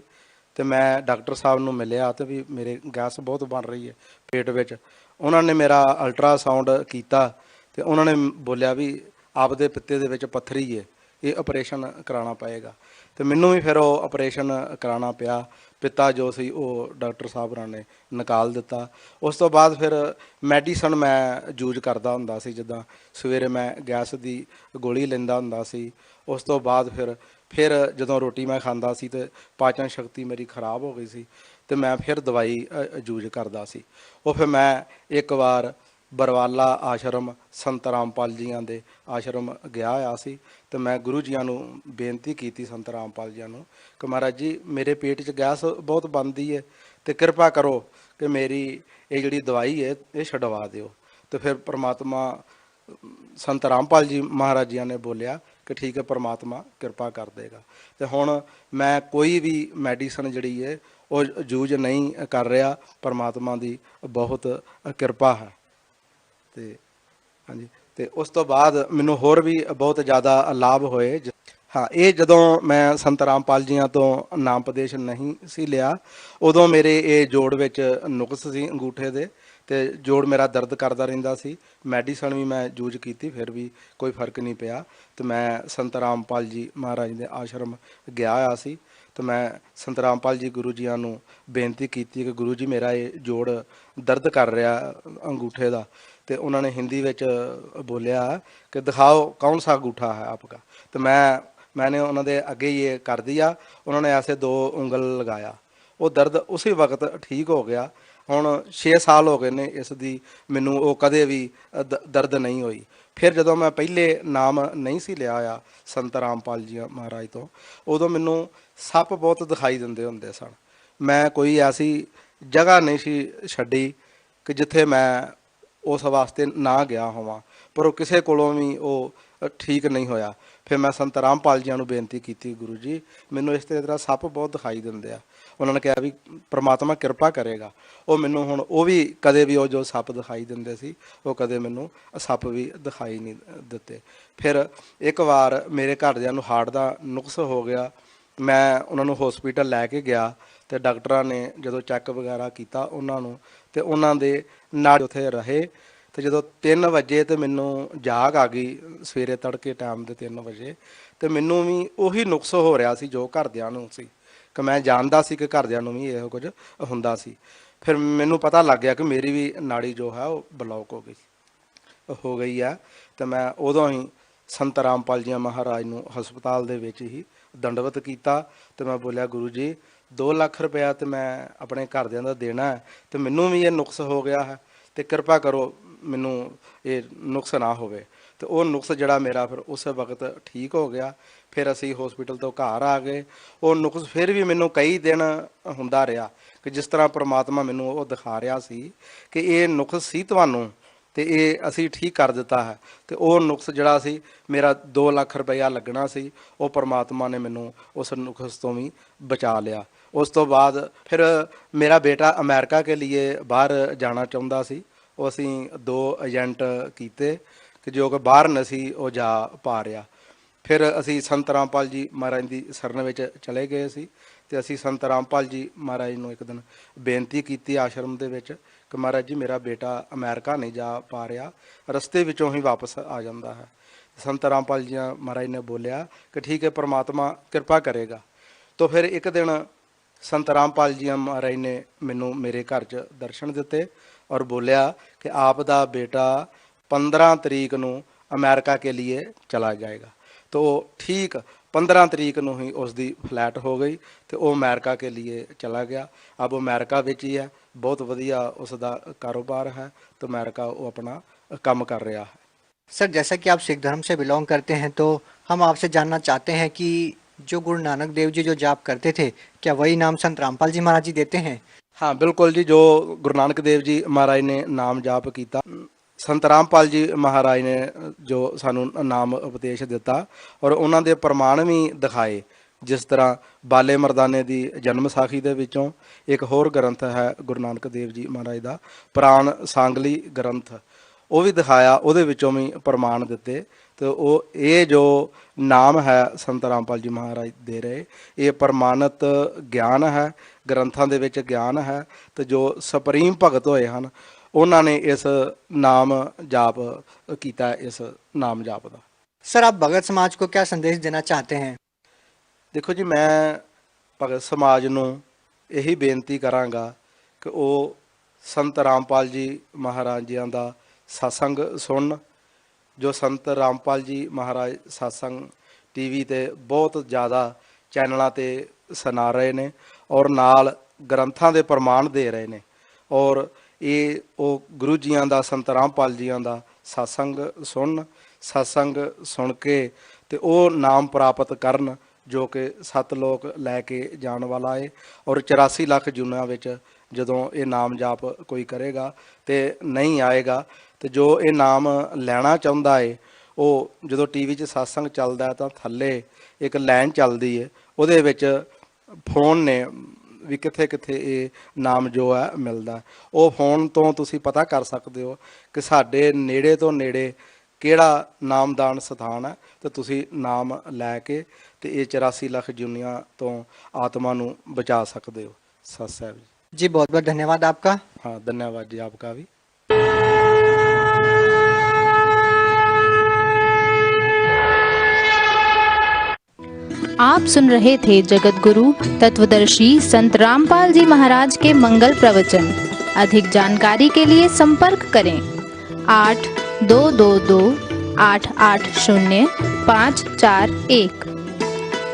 [SPEAKER 5] ਤੇ ਮੈਂ ਡਾਕਟਰ ਸਾਹਿਬ ਨੂੰ ਮਿਲਿਆ ਤੇ ਵੀ ਮੇਰੇ ਗੈਸ ਬਹੁਤ ਬਣ ਰਹੀ ਹੈ ਪੇਟ ਵਿੱਚ। ਉਹਨਾਂ ਨੇ ਮੇਰਾ ਅਲਟਰਾਸਾਊਂਡ ਕੀਤਾ ਤੇ ਉਹਨਾਂ ਨੇ ਬੋਲਿਆ ਵੀ ਆਪਦੇ ਪਿੱਤੇ ਦੇ ਵਿੱਚ ਪੱਥਰੀ ਹੈ, ਇਹ ਆਪਰੇਸ਼ਨ ਕਰਾਉਣਾ ਪਏਗਾ। ਤੇ ਮੈਨੂੰ ਵੀ ਫਿਰ ਉਹ ਆਪਰੇਸ਼ਨ ਕਰਾਉਣਾ ਪਿਆ। ਪਿੱਤਾ ਜੋ ਸੀ ਉਹ ਡਾਕਟਰ ਸਾਹਿਬ ਹੋਰਾਂ ਨੇ ਨਿਕਾਲ ਦਿੱਤਾ। ਉਸ ਤੋਂ ਬਾਅਦ ਫਿਰ ਮੈਡੀਸਨ ਮੈਂ ਯੂਜ਼ ਕਰਦਾ ਹੁੰਦਾ ਸੀ, ਜਿੱਦਾਂ ਸਵੇਰੇ ਮੈਂ ਗੈਸ ਦੀ ਗੋਲੀ ਲੈਂਦਾ ਹੁੰਦਾ ਸੀ। ਉਸ ਤੋਂ ਬਾਅਦ ਫਿਰ ਜਦੋਂ ਰੋਟੀ ਮੈਂ ਖਾਂਦਾ ਸੀ ਤੇ ਪਾਚਨ ਸ਼ਕਤੀ ਮੇਰੀ ਖਰਾਬ ਹੋ ਗਈ ਸੀ ਤੇ ਮੈਂ ਫਿਰ ਦਵਾਈ ਯੂਜ਼ ਕਰਦਾ ਸੀ। ਉਹ ਫਿਰ ਮੈਂ ਇੱਕ ਵਾਰ ਬਰਵਾਲਾ ਆਸ਼ਰਮ ਸੰਤ ਰਾਮਪਾਲ ਜੀਆਂ ਦੇ ਆਸ਼ਰਮ ਗਿਆ ਹੋਇਆ ਸੀ ਤੇ ਮੈਂ ਗੁਰੂ ਜੀਆਂ ਨੂੰ ਬੇਨਤੀ ਕੀਤੀ, ਸੰਤ ਰਾਮਪਾਲ ਜੀਆਂ ਨੂੰ, ਕਿ ਮਹਾਰਾਜ ਜੀ ਮੇਰੇ ਪੇਟ 'ਚ ਗੈਸ ਬਹੁਤ ਬਣਦੀ ਹੈ ਤੇ ਕਿਰਪਾ ਕਰੋ ਕਿ ਮੇਰੀ ਇਹ ਜਿਹੜੀ ਦਵਾਈ ਹੈ ਇਹ ਛਡਵਾ ਦਿਓ। ਤੇ ਫਿਰ ਪ੍ਰਮਾਤਮਾ ਸੰਤ ਰਾਮਪਾਲ ਜੀ ਮਹਾਰਾਜ ਜੀਆਂ ਨੇ ਬੋਲਿਆ ਕਿ ਠੀਕ ਹੈ, ਪਰਮਾਤਮਾ ਕਿਰਪਾ ਕਰ ਦੇਗਾ। ਤੇ ਹੁਣ ਮੈਂ ਕੋਈ ਵੀ ਮੈਡੀਸਨ ਜਿਹੜੀ ਹੈ ਉਹ ਯੂਜ਼ ਨਹੀਂ ਕਰ ਰਿਹਾ, ਪਰਮਾਤਮਾ ਦੀ ਬਹੁਤ ਕਿਰਪਾ ਹੈ। ਤੇ ਹਾਂਜੀ, ਤੇ ਉਸ ਤੋਂ ਬਾਅਦ ਮੈਨੂੰ ਹੋਰ ਵੀ ਬਹੁਤ ਜ਼ਿਆਦਾ ਲਾਭ ਹੋਏ। ਹਾਂ, ਇਹ ਜਦੋਂ ਮੈਂ ਸੰਤ ਰਾਮਪਾਲ ਜੀਆਂ ਤੋਂ ਨਾਮ ਉਪਦੇਸ਼ ਨਹੀਂ ਸੀ ਲਿਆ ਉਦੋਂ ਮੇਰੇ ਇਹ ਜੋੜ ਵਿੱਚ ਨੁਕਸ ਸੀ ਅੰਗੂਠੇ ਦੇ ਤੇ ਜੋੜ ਮੇਰਾ ਦਰਦ ਕਰਦਾ ਰਹਿੰਦਾ ਸੀ। ਮੈਡੀਸਨ ਵੀ ਮੈਂ ਯੂਜ਼ ਕੀਤੀ ਫਿਰ ਵੀ ਕੋਈ ਫਰਕ ਨਹੀਂ ਪਿਆ। ਤੇ ਮੈਂ ਸੰਤ ਰਾਮਪਾਲ ਜੀ ਮਹਾਰਾਜ ਦੇ ਆਸ਼ਰਮ ਗਿਆ ਹੋਇਆ ਸੀ ਤੇ ਮੈਂ ਸੰਤ ਰਾਮਪਾਲ ਜੀ ਗੁਰੂ ਜੀਆਂ ਨੂੰ ਬੇਨਤੀ ਕੀਤੀ ਕਿ ਗੁਰੂ ਜੀ ਮੇਰਾ ਇਹ ਜੋੜ ਦਰਦ ਕਰ ਰਿਹਾ ਅੰਗੂਠੇ ਦਾ। ਤੇ ਉਹਨਾਂ ਨੇ ਹਿੰਦੀ ਵਿੱਚ ਬੋਲਿਆ ਕਿ ਦਿਖਾਓ ਕੌਣ ਸਾ ਅੰਗੂਠਾ ਹੈ ਆਪਕਾ। तो मैंने उन्होंने अगे ये कर दिया, उन्होंने ऐसे 2 उंगल लगाया, वो दर्द उसी वक्त ठीक हो गया। हुण 6 साल हो गए ने इस दी मैनू वो कदे भी दर्द नहीं हुई। फिर जदों मैं पहले नाम नहीं सी लिया होया संत रामपाल जी महाराज तो उदों मैनू सप बहुत दिखाई दिंदे हुंदे सन। मैं कोई ऐसी जगह नहीं सी छड्डी कि जिथे मैं उस वास्ते ना गया होवां, पर वो किसी कोलों भी वो ठीक नहीं होया। फिर मैं संत रामपाल जी नूं बेनती की, गुरु जी मैनू इस तरह सप बहुत दिखाई दिंदे आ। उन्होंने कहा भी परमात्मा किरपा करेगा। वो मैनू हुण वो भी कदे भी वो जो सप दिखाई दिंदे सी वो कदे मैनू सप भी दिखाई नहीं दिते। फिर एक बार मेरे घरदियां नूं हार्ट दा नुक्स हो गया ਮੈਂ ਉਹਨਾਂ ਨੂੰ ਹਸਪੀਟਲ ਲੈ ਕੇ ਗਿਆ ਤੇ ਡਾਕਟਰਾਂ ਨੇ ਜਦੋਂ ਚੈੱਕ ਵਗੈਰਾ ਕੀਤਾ ਉਹਨਾਂ ਨੂੰ, ਤੇ ਉਹਨਾਂ ਦੇ ਨਾੜ ਉੱਥੇ ਰਹੇ। ਤੇ ਜਦੋਂ 3 ਵਜੇ ਤੇ ਮੈਨੂੰ ਜਾਗ ਆ ਗਈ, ਸਵੇਰੇ ਤੜਕੇ ਟਾਈਮ ਦੇ 3 ਵਜੇ, ਤੇ ਮੈਨੂੰ ਵੀ ਉਹੀ ਨੁਕਸ ਹੋ ਰਿਹਾ ਸੀ ਜੋ ਘਰਦਿਆਂ ਨੂੰ ਸੀ, ਕਿ ਮੈਂ ਜਾਣਦਾ ਸੀ ਕਿ ਘਰਦਿਆਂ ਨੂੰ ਵੀ ਇਹੋ ਕੁਝ ਹੁੰਦਾ ਸੀ। ਫਿਰ ਮੈਨੂੰ ਪਤਾ ਲੱਗ ਗਿਆ ਕਿ ਮੇਰੀ ਵੀ ਨਾੜੀ ਜੋ ਹੈ ਉਹ ਬਲੌਕ ਹੋ ਗਈ ਹੈ। ਤੇ ਮੈਂ ਉਦੋਂ ਹੀ ਸੰਤ ਰਾਮਪਾਲ ਜੀ ਮਹਾਰਾਜ ਨੂੰ ਹਸਪਤਾਲ ਦੇ ਵਿੱਚ ਹੀ ਦੰਡਵਤ ਕੀਤਾ ਤੇ ਮੈਂ ਬੋਲਿਆ, ਗੁਰੂ ਜੀ 2 ਲੱਖ ਰੁਪਇਆ ਤੇ ਮੈਂ ਆਪਣੇ ਘਰਦਿਆਂ ਦਾ ਦੇਣਾ ਹੈ, ਤੇ ਮੈਨੂੰ ਵੀ ਇਹ ਨੁਕਸ ਹੋ ਗਿਆ ਹੈ, ਤੇ ਕਿਰਪਾ ਕਰੋ ਮੈਨੂੰ ਇਹ ਨੁਕਸ ਨਾ ਹੋਵੇ। ਤੇ ਉਹ ਨੁਕਸ ਜਿਹੜਾ ਮੇਰਾ ਫਿਰ ਉਸ ਵਕਤ ਠੀਕ ਹੋ ਗਿਆ। ਫਿਰ ਅਸੀਂ ਹਸਪੀਟਲ ਤੋਂ ਘਰ ਆ ਗਏ। ਉਹ ਨੁਕਸ ਫਿਰ ਵੀ ਮੈਨੂੰ ਕਈ ਦਿਨ ਹੁੰਦਾ ਰਿਹਾ ਕਿ ਜਿਸ ਤਰ੍ਹਾਂ ਪ੍ਰਮਾਤਮਾ ਮੈਨੂੰ ਉਹ ਦਿਖਾ ਰਿਹਾ ਸੀ ਕਿ ਇਹ ਨੁਕਸ ਸੀ ਤੁਹਾਨੂੰ, ਤੇ ਇਹ ਅਸੀਂ ਠੀਕ ਕਰ ਦਿੱਤਾ ਹੈ। ਤੇ ਉਹ ਨੁਕਸ ਜਿਹੜਾ ਸੀ ਮੇਰਾ 2 ਲੱਖ ਰੁਪਇਆ ਲੱਗਣਾ ਸੀ, ਉਹ ਪ੍ਰਮਾਤਮਾ ਨੇ ਮੈਨੂੰ ਉਸ ਨੁਕਸ ਤੋਂ ਵੀ ਬਚਾ ਲਿਆ। ਉਸ ਤੋਂ ਬਾਅਦ ਫਿਰ ਮੇਰਾ ਬੇਟਾ ਅਮਰੀਕਾ ਕੇ ਲਈ ਬਾਹਰ ਜਾਣਾ ਚਾਹੁੰਦਾ ਸੀ। ਉਹ ਅਸੀਂ 2 ਏਜੰਟ ਕੀਤੇ ਕਿ ਜੋ ਕਿ ਬਾਹਰ ਨਹੀਂ ਸੀ ਉਹ ਜਾ ਪਾ ਰਿਹਾ। ਫਿਰ ਅਸੀਂ ਸੰਤ ਰਾਮਪਾਲ ਜੀ ਮਹਾਰਾਜ ਦੀ ਸ਼ਰਨ ਵਿੱਚ ਚਲੇ ਗਏ ਸੀ, ਤੇ ਅਸੀਂ ਸੰਤ ਰਾਮਪਾਲ ਜੀ ਮਹਾਰਾਜ ਨੂੰ ਇੱਕ ਦਿਨ ਬੇਨਤੀ ਕੀਤੀ ਆਸ਼ਰਮ ਦੇ ਵਿੱਚ ਕਿ ਮਹਾਰਾਜ ਜੀ ਮੇਰਾ ਬੇਟਾ ਅਮਰੀਕਾ ਨਹੀਂ ਜਾ ਪਾ ਰਿਹਾ, ਰਸਤੇ ਵਿੱਚੋਂ ਹੀ ਵਾਪਸ ਆ ਜਾਂਦਾ ਹੈ। ਸੰਤ ਰਾਮਪਾਲ ਜੀ ਮਹਾਰਾਜ ਨੇ ਬੋਲਿਆ ਕਿ ਠੀਕ ਹੈ, ਪਰਮਾਤਮਾ ਕਿਰਪਾ ਕਰੇਗਾ। ਤਾਂ ਫਿਰ ਇੱਕ ਦਿਨ ਸੰਤ ਰਾਮਪਾਲ ਜੀ ਮਹਾਰਾਜ ਨੇ ਮੈਨੂੰ ਮੇਰੇ ਘਰ 'ਚ ਦਰਸ਼ਨ ਦਿੱਤੇ ਔਰ ਬੋਲਿਆ ਕਿ ਆਪ ਦਾ ਬੇਟਾ 15 ਤਰੀਕ ਨੂੰ ਅਮਰੀਕਾ ਕੇ ਲਈ ਚਲਾ ਜਾਏਗਾ। तो ठीक 15 तरीक ਨੂੰ ही उसकी फ्लैट हो गई तो वो अमेरिका के लिए चला गया। अब अमेरिका विच ही है, बहुत वधिया उसका कारोबार है, तो अमेरिका वो अपना काम कर रहा है।
[SPEAKER 4] सर, जैसा कि आप सिख धर्म से बिलोंग करते हैं तो हम आपसे जानना चाहते हैं कि जो गुरु नानक देव जी जो जाप करते थे, क्या वही नाम संत रामपाल जी महाराज जी देते हैं?
[SPEAKER 5] हाँ बिल्कुल जी, जो गुरु नानक देव जी महाराज ने नाम जाप किया, संत रामपाल जी महाराज ने जो सानू नाम उपदेश दिता और उन्होंने दे प्रमाण भी दिखाए। जिस तरह बाले मरदाने की जन्म साखी दे विचों एक होर ग्रंथ है गुरु नानक देव जी महाराज का प्राण सांगली ग्रंथ, वो भी दिखाया, उहदे विचों भी प्रमाण दिते। तो वो ये जो नाम है संत रामपाल जी महाराज दे रहे, ये प्रमाणित ज्ञान है, ग्रंथां दे विच ज्ञान है। तो जो सुप्रीम भगत होए हैं उन्होंने इस नाम जाप किया, इस नाम जाप का।
[SPEAKER 4] सर, आप भगत समाज को क्या संदेश देना चाहते हैं?
[SPEAKER 5] देखो जी, मैं भगत समाज नूं यही बेनती करांगा कि वो संत रामपाल जी महाराज जी का सत्संग सुन। जो संत रामपाल जी महाराज सत्संग टीवी ते बहुत ज़्यादा चैनलों ते सुना रहे ने और नाल ग्रंथां दे प्रमाण दे रहे ने, और ये वो गुरु जियां दा संत रामपाल जियां दा सत्संग सुन के ते वो नाम प्राप्त करन जो कि 7 लोक लैके जान वाला है। और 84 लाख जूना विच जदों ये नाम जाप कोई करेगा तो नहीं आएगा। तो जो ये नाम लैना चाहुंदा है वो जो टीवी च सत्संग चलदा है तो थल्ले एक लाइन चलदी है, उहदे विच फोन ने भी किथे किथे ये नाम जो है मिलता है। वो फोन तो तुसी पता कर सकते हो कि साडे नेड़े तो नेड़े किहड़ा नामदान स्थान है, तो तुसी नाम लैके ते ये 84 लाख जुनिया तो आत्मा नूं बचा सकते हो। सत साहब
[SPEAKER 4] जी, बहुत बहुत धन्यवाद आपका।
[SPEAKER 5] हाँ, धन्यवाद जी आपका भी।
[SPEAKER 6] आप सुन रहे थे जगत गुरु तत्वदर्शी संत रामपाल जी महाराज के मंगल प्रवचन। अधिक जानकारी के लिए संपर्क करें 8222 880 541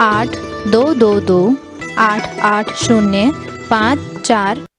[SPEAKER 6] 8222 880 541।